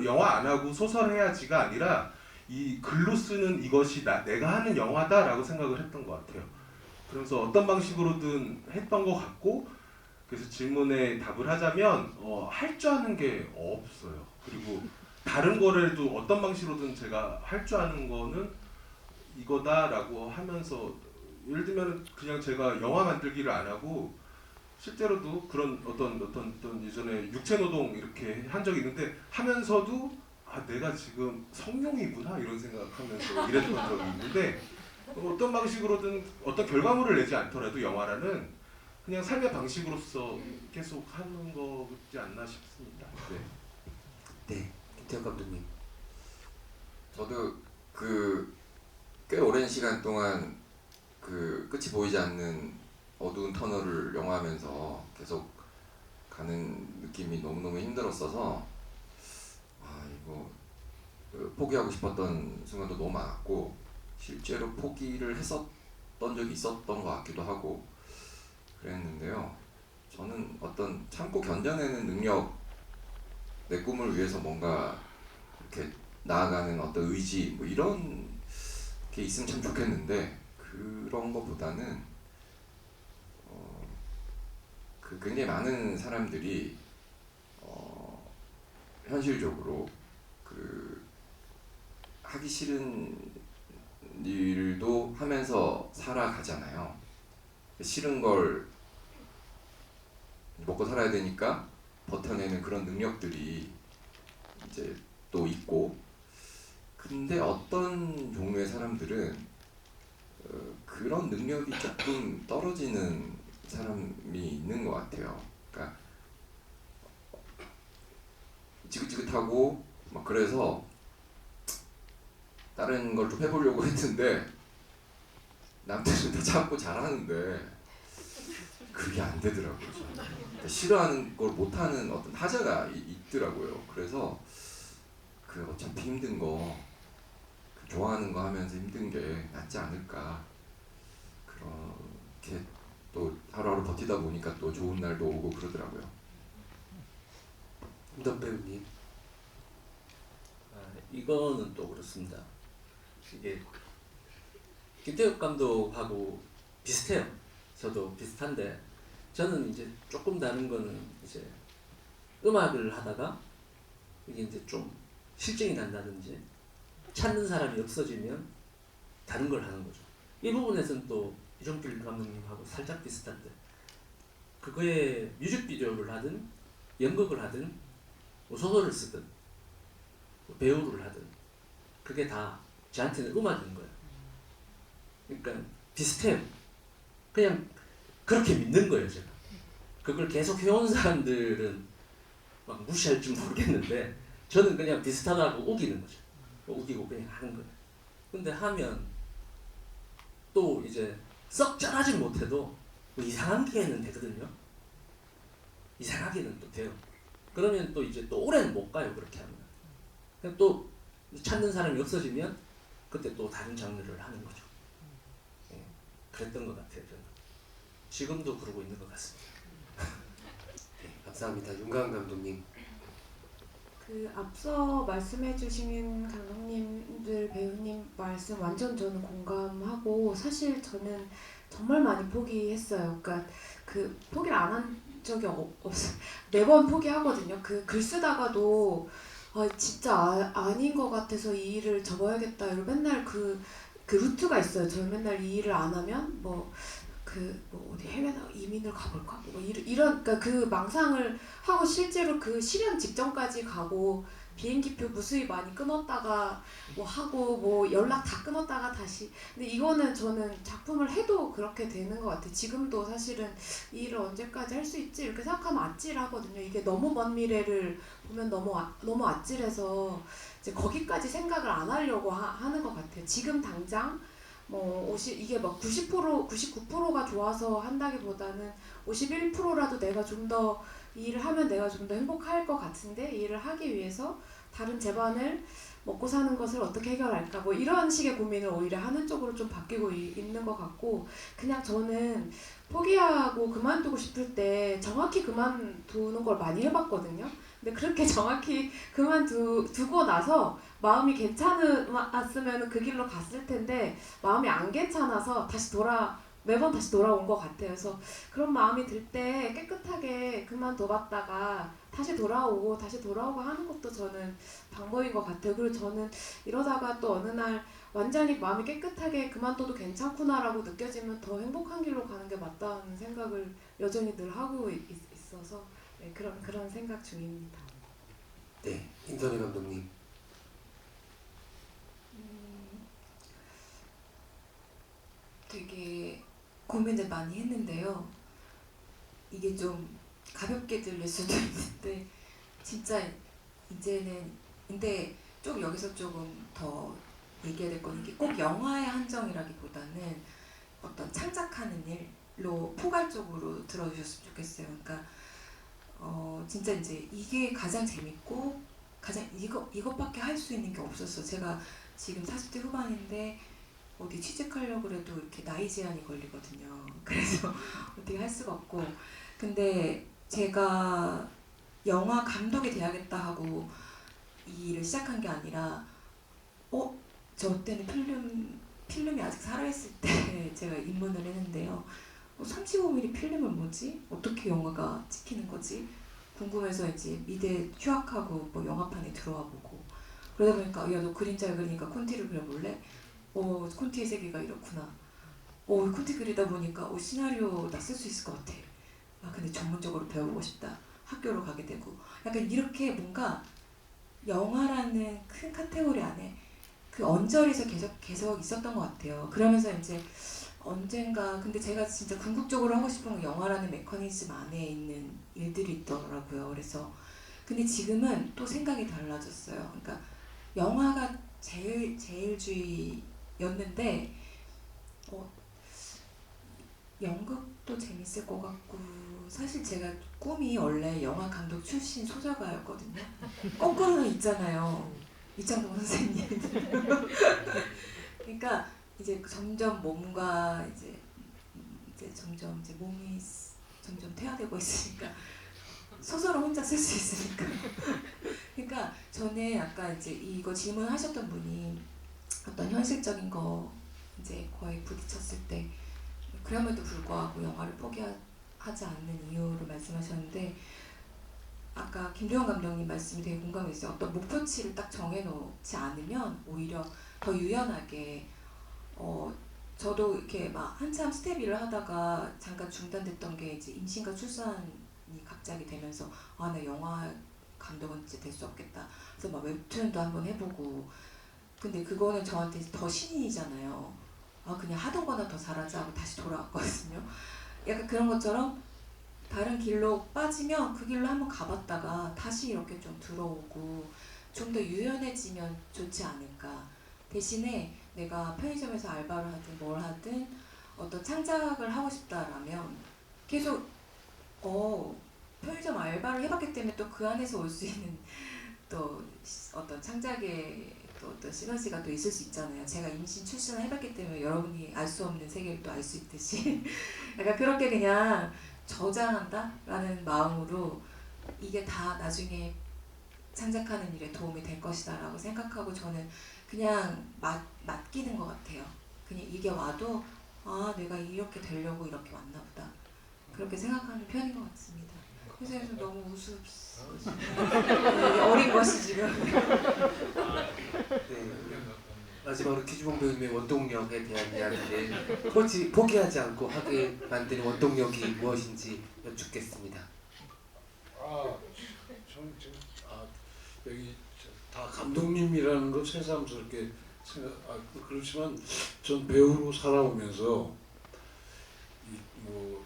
영화 안 하고 소설 해야지가 아니라 이 글로 쓰는 이것이 내가 하는 영화다라고 생각을 했던 것 같아요. 그래서 어떤 방식으로든 했던 것 같고 그래서 질문에 답을 하자면 할 줄 아는 게 없어요. 그리고 다른 거라도 어떤 방식으로든 제가 할 줄 아는 거는 이거다라고 하면서 예를 들면 그냥 제가 영화 만들기를 안 하고 실제로도 그런 어떤 예전에 육체 노동 이렇게 한 적이 있는데 하면서도 내가 지금 성룡이구나 이런 생각하면서 일했던 적이 있는데 어떤 방식으로든 어떤 결과물을 내지 않더라도 영화라는 그냥 삶의 방식으로서 계속 하는 거지 않나 싶습니다. 네, 김태형 감독님. 저도 꽤 오랜 시간 동안 끝이 보이지 않는 어두운 터널을 영화하면서 계속 가는 느낌이 너무너무 힘들었어서 이거 포기하고 싶었던 순간도 너무 많았고 실제로 포기를 했었던 적이 있었던 것 같기도 하고 그랬는데요. 저는 어떤 참고 견뎌내는 능력, 내 꿈을 위해서 뭔가 이렇게 나아가는 어떤 의지 뭐 이런 게 있으면 참 좋겠는데 그런 것보다는 굉장히 많은 사람들이 현실적으로 하기 싫은 일도 하면서 살아가잖아요. 싫은 걸 먹고 살아야 되니까 버텨내는 그런 능력들이 이제 또 있고 근데 어떤 종류의 사람들은 그런 능력이 조금 떨어지는 사람이 있는 것 같아요. 그러니까 지긋지긋하고 막 그래서 다른 걸 좀 해보려고 했는데 남들은 다 참고 잘하는데 그게 안 되더라고요. 그러니까 싫어하는 걸 못하는 어떤 하자가 있더라고요. 그래서 어차피 힘든 거 좋아하는 거 하면서 힘든 게 낫지 않을까 그렇게 또 하루하루 버티다 보니까 또 좋은 날도 오고 그러더라고요. 임덕 배우님. 이거는 또 그렇습니다. 이게 김태욱 감독하고 비슷해요. 저도 비슷한데 저는 이제 조금 다른 거는 이제 음악을 하다가 이게 이제 좀 실증이 난다든지 찾는 사람이 없어지면 다른 걸 하는 거죠. 이 부분에서는 또 이종필 감독님하고 살짝 비슷한데 그거에 뮤직비디오를 하든 연극을 하든 뭐 소설을 쓰든 뭐 배우를 하든 그게 다 저한테는 음악인 거예요. 그러니까 비슷해요. 그냥 그렇게 믿는 거예요 제가. 그걸 계속 해온 사람들은 막 무시할지 모르겠는데 저는 그냥 비슷하다고 우기는 거죠. 우기고 그냥 하는 거예요. 근데 하면 또 이제 썩 잘하지 못해도 뭐 이상한 게는 되거든요. 이상하게는 또 돼요. 그러면 또 이제 또 오래는 못 가요 그렇게 하면. 그냥 또 찾는 사람이 없어지면 그때 또 다른 장르를 하는 거죠. 예, 그랬던 것 같아요 저는. 지금도 그러고 있는 것 같습니다. 네, 감사합니다. 윤가은 감독님. 앞서 말씀해주신 감독님들 배우님 말씀 완전 저는 공감하고 사실 저는 정말 많이 포기했어요. 그러니까 포기를 안 한 적이 없어요. 매번 포기하거든요. 글 쓰다가도 진짜 아닌 것 같아서 이 일을 접어야겠다. 이러고 맨날 그 루트가 있어요. 저는 맨날 이 일을 안 하면 뭐 어디 해외나 이민을 가볼까? 뭐 이런 그러니까 그 망상을 하고 실제로 그 실현 직전까지 가고 비행기표 무수히 많이 끊었다가 뭐 하고 뭐 연락 다 끊었다가 다시. 근데 이거는 저는 작품을 해도 그렇게 되는 것 같아요. 지금도 사실은 이 일을 언제까지 할 수 있지 이렇게 생각하면 아찔하거든요. 이게 너무 먼 미래를 보면 너무 아찔해서 이제 거기까지 생각을 안 하려고 하는 것 같아요. 지금 당장 뭐 이게 막 90%, 99%가 좋아서 한다기보다는 51%라도 내가 좀 더 이 일을 하면 내가 좀 더 행복할 것 같은데 이 일을 하기 위해서 다른 제반을 먹고 사는 것을 어떻게 해결할까 뭐 이런 식의 고민을 오히려 하는 쪽으로 좀 바뀌고 있는 것 같고 그냥 저는 포기하고 그만두고 싶을 때 정확히 그만두는 걸 많이 해봤거든요. 근데 그렇게 정확히 그만두고 나서 마음이 괜찮았으면 그 길로 갔을 텐데 마음이 안 괜찮아서 매번 다시 돌아온 것 같아요. 그래서 그런 마음이 들 때 깨끗하게 그만둬봤다가 다시 돌아오고 하는 것도 저는 방법인 것 같아요. 그리고 저는 이러다가 또 어느 날 완전히 마음이 깨끗하게 그만둬도 괜찮구나라고 느껴지면 더 행복한 길로 가는 게 맞다는 생각을 여전히 늘 하고 있어서 네, 그런 생각 중입니다. 네, 임선희 감독님. 되게 고민을 많이 했는데요. 이게 좀 가볍게 들릴 수도 있는데 진짜 이제는 근데 좀 여기서 조금 더 얘기해야 될 건 이게 꼭 영화의 한정이라기보다는 어떤 창작하는 일로 포괄적으로 들어주셨으면 좋겠어요. 그러니까 진짜 이제 이게 가장 재밌고 가장 이것밖에 할 수 있는 게 없었어. 제가 지금 40대 후반인데 어디 취직하려고 해도 이렇게 나이 제한이 걸리거든요. 그래서 어떻게 할 수가 없고 근데 제가 영화 감독이 돼야겠다 하고 이 일을 시작한 게 아니라 저 때는 필름이 아직 살아있을 때 제가 입문을 했는데요. 35mm 필름은 뭐지? 어떻게 영화가 찍히는 거지? 궁금해서 이제 미대 휴학하고 뭐 영화판에 들어와 보고 그러다 보니까 야 너 그림 잘 그리니까 콘티를 그려볼래? 콘티의 세계가 이렇구나. 콘티 그리다 보니까 시나리오 나 쓸 수 있을 것 같아. 근데 전문적으로 배워보고 싶다. 학교로 가게 되고 약간 이렇게 뭔가 영화라는 큰 카테고리 안에 그 언저리에서 계속 있었던 것 같아요. 그러면서 이제 언젠가 근데 제가 진짜 궁극적으로 하고 싶은 건 영화라는 메커니즘 안에 있는 일들이 있더라고요. 그래서 근데 지금은 또 생각이 달라졌어요. 그러니까 영화가 제일주의였는데 연극도 재밌을 것 같고 사실 제가 꿈이 원래 영화 감독 출신 소설가였거든요. 거꾸로는 있잖아요. 이창동 선생님. 그러니까 이제 점점 몸과 이제 점점 이제 몸이 점점 퇴화되고 있으니까 소설을 혼자 쓸 수 있으니까. 그러니까 저는 아까 이제 이거 질문하셨던 분이 어떤 현실적인 거 이제 거의 부딪혔을 때 그럼에도 불구하고 영화를 포기하지 않는 이유를 말씀하셨는데 아까 김도영 감독님 말씀이 되게 공감했어요. 어떤 목표치를 딱 정해놓지 않으면 오히려 더 유연하게 저도 이렇게 막 한참 스텝 일을 하다가 잠깐 중단됐던 게 이제 임신과 출산이 갑자기 되면서 나 영화 감독은 진짜 될 수 없겠다. 그래서 막 웹툰도 한번 해보고 근데 그거는 저한테 더 신인이잖아요. 그냥 하던 거나 더 잘하자 하고 다시 돌아왔거든요. 약간 그런 것처럼 다른 길로 빠지면 그 길로 한번 가봤다가 다시 이렇게 좀 들어오고 좀 더 유연해지면 좋지 않을까. 대신에 내가 편의점에서 알바를 하든 뭘 하든 어떤 창작을 하고 싶다라면 계속 편의점 알바를 해봤기 때문에 또 그 안에서 올 수 있는 또 어떤 창작의 또 어떤 시너지가 또 있을 수 있잖아요. 제가 임신 출산을 해봤기 때문에 여러분이 알 수 없는 세계를 또 알 수 있듯이 약간 그렇게 그냥 저장한다라는 마음으로 이게 다 나중에 창작하는 일에 도움이 될 것이다 라고 생각하고 저는 그냥 맡기는 것 같아요. 그냥 이게 와도 내가 이렇게 되려고 이렇게 왔나 보다 그렇게 생각하는 편인 것 같습니다. 선생님 너무 우습습니다. 어린 것이 지금. 네. 마지막으로 기주봉 배우님의 원동력에 대한 이야기를 포기하지 않고 하게 만드는 원동력이 무엇인지 여쭙겠습니다. 저는 지금 여기 다 감독님이라는 걸 새삼스럽게 그렇지만 전 배우로 살아오면서 뭐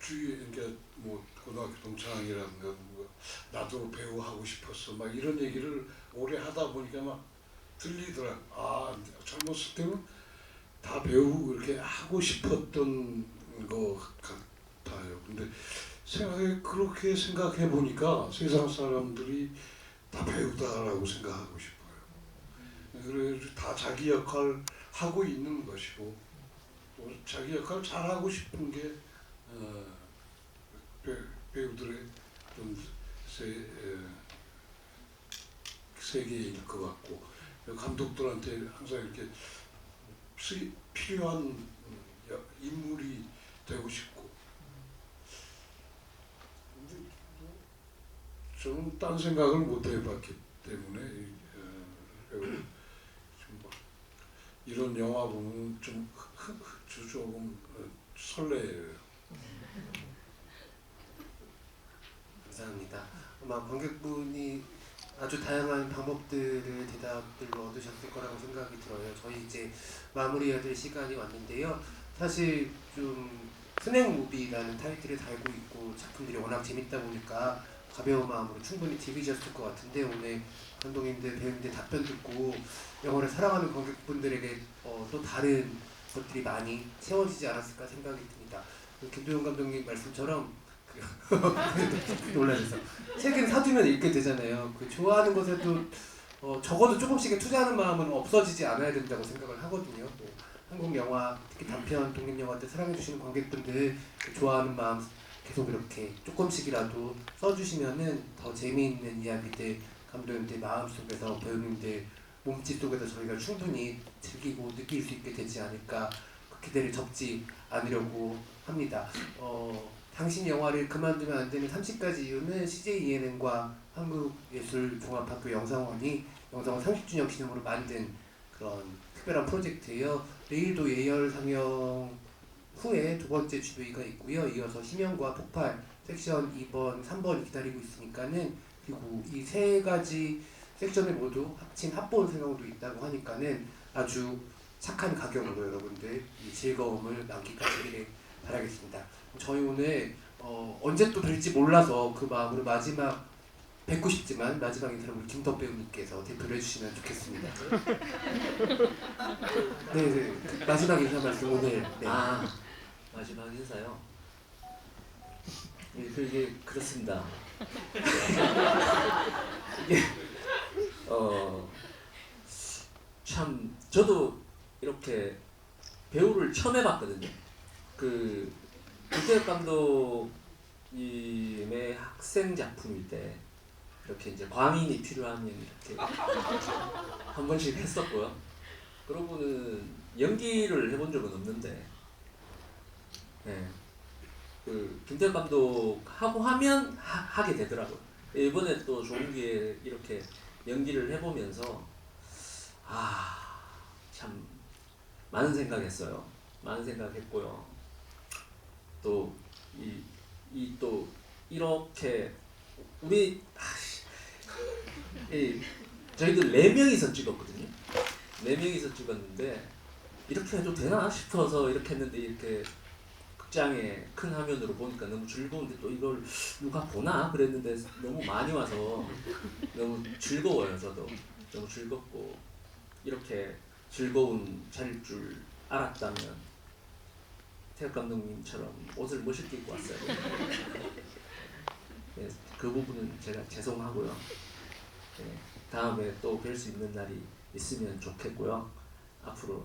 주위에 그러니까 뭐 고등학교 동창이라든가 뭐 나도 배우 하고 싶었어 막 이런 얘기를 오래 하다 보니까 막 들리더라. 아 젊었을 때는 다 배우 이렇게 하고 싶었던 것 같아요. 근데 그렇게 생각해 보니까 세상 사람들이 다 배우다라고 생각하고 싶어요. 그래서 다 자기 역할 하고 있는 것이고 또 자기 역할 잘 하고 싶은 게 배우들의 좀 세계일 것 같고 감독들한테 항상 이렇게 필요한 인물이 되고 싶고 저는 딴 생각을 못 해봤기 때문에 이런 영화 보면 좀 조금 설레요. 감사합니다. 아마 관객분이 아주 다양한 방법들을 대답들로 얻으셨을 거라고 생각이 들어요. 저희 이제 마무리해야 될 시간이 왔는데요. 사실 좀 스낵 무비라는 타이틀을 달고 있고 작품들이 워낙 재밌다 보니까 가벼운 마음으로 충분히 즐기셨을 것 같은데 오늘 감독님들, 배우님들 답변 듣고 영화를 사랑하는 관객분들에게 또 다른 것들이 많이 채워지지 않았을까 생각이 듭니다. 김도영 감독님 말씀처럼 놀라셔서 책을 사두면 읽게 되잖아요. 그 좋아하는 것에도 적어도 조금씩의 투자하는 마음은 없어지지 않아야 된다고 생각을 하거든요. 또 한국 영화, 특히 단편 독립 영화들 사랑해 주시는 관객분들 좋아하는 마음 계속 이렇게 조금씩이라도 써주시면은 더 재미있는 이야기들 감독님들 마음속에서 배우님들 몸짓 속에서 저희가 충분히 즐기고 느낄 수 있게 되지 않을까 그 기대를 접지 않으려고 합니다. 당신 영화를 그만두면 안 되는 30가지 이유는 CJ ENM과 한국예술종합학교 영상원이 영상원 30주년 기념으로 만든 그런 특별한 프로젝트예요. 내일도 예열 상영 후에 두 번째 주도위가 있고요. 이어서 심연과 폭발 섹션 2번, 3번이 기다리고 있으니까는 그리고 이 세 가지 섹션을 모두 합친 합본 상영도 있다고 하니까는 아주 착한 가격으로 여러분들 이 즐거움을 만끽하시기를 바라겠습니다. 저희 오늘 언제 또 뵐지 몰라서 그 마음으로 마지막 뵙고 싶지만 마지막 인사를 우리 김덕 배우님께서 대표를 해주시면 좋겠습니다. 네, 마지막 인사 말씀 오늘. 네. 마지막 인사요. 그게 그렇습니다. 이게 참 저도 이렇게 배우를 처음 해봤거든요. 그 김태혁 감독님의 학생 작품일 때 이렇게 이제 광인이 필요하면 이렇게 한 번씩 했었고요. 그러고는 연기를 해본 적은 없는데, 네. 그 김태혁 감독 하고 하면 하게 되더라고요. 이번에 또 좋은 기회에 이렇게 연기를 해보면서 참 많은 생각했어요. 많은 생각했고요. 또 또 이렇게 우리 저희들 4명이서 찍었거든요. 4명이서 찍었는데 이렇게 해도 되나 싶어서 이렇게 했는데 이렇게 극장에 큰 화면으로 보니까 너무 즐거운데 또 이걸 누가 보나 그랬는데 너무 많이 와서 너무 즐거워요. 저도 너무 즐겁고 이렇게 즐거운 자리일 줄 알았다면 태혁 감독님처럼 옷을 멋있게 입고 왔어요. 네, 그 부분은 제가 죄송하고요. 네, 다음에 또 뵐 수 있는 날이 있으면 좋겠고요. 앞으로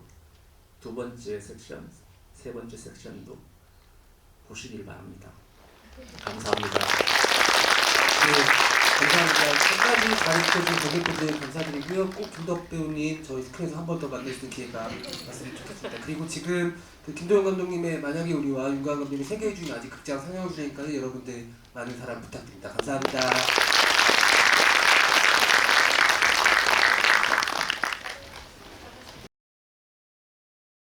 2번째 섹션, 3번째 섹션도 보시길 바랍니다. 감사합니다. 네, 감사합니다. 끝까지 가르쳐준 관객분들 감사드리고요. 꼭 김덕 배우님 저희 스크린에서 한 번 더 만날 수 있는 기회가 왔으면 좋겠습니다. 그리고 지금 그 김도영 감독님의 만약에 우리와 윤가은 감독님의 세계의 주인 아직 극장 상영 중이니까 여러분들 많은 사랑 부탁드립니다. 감사합니다.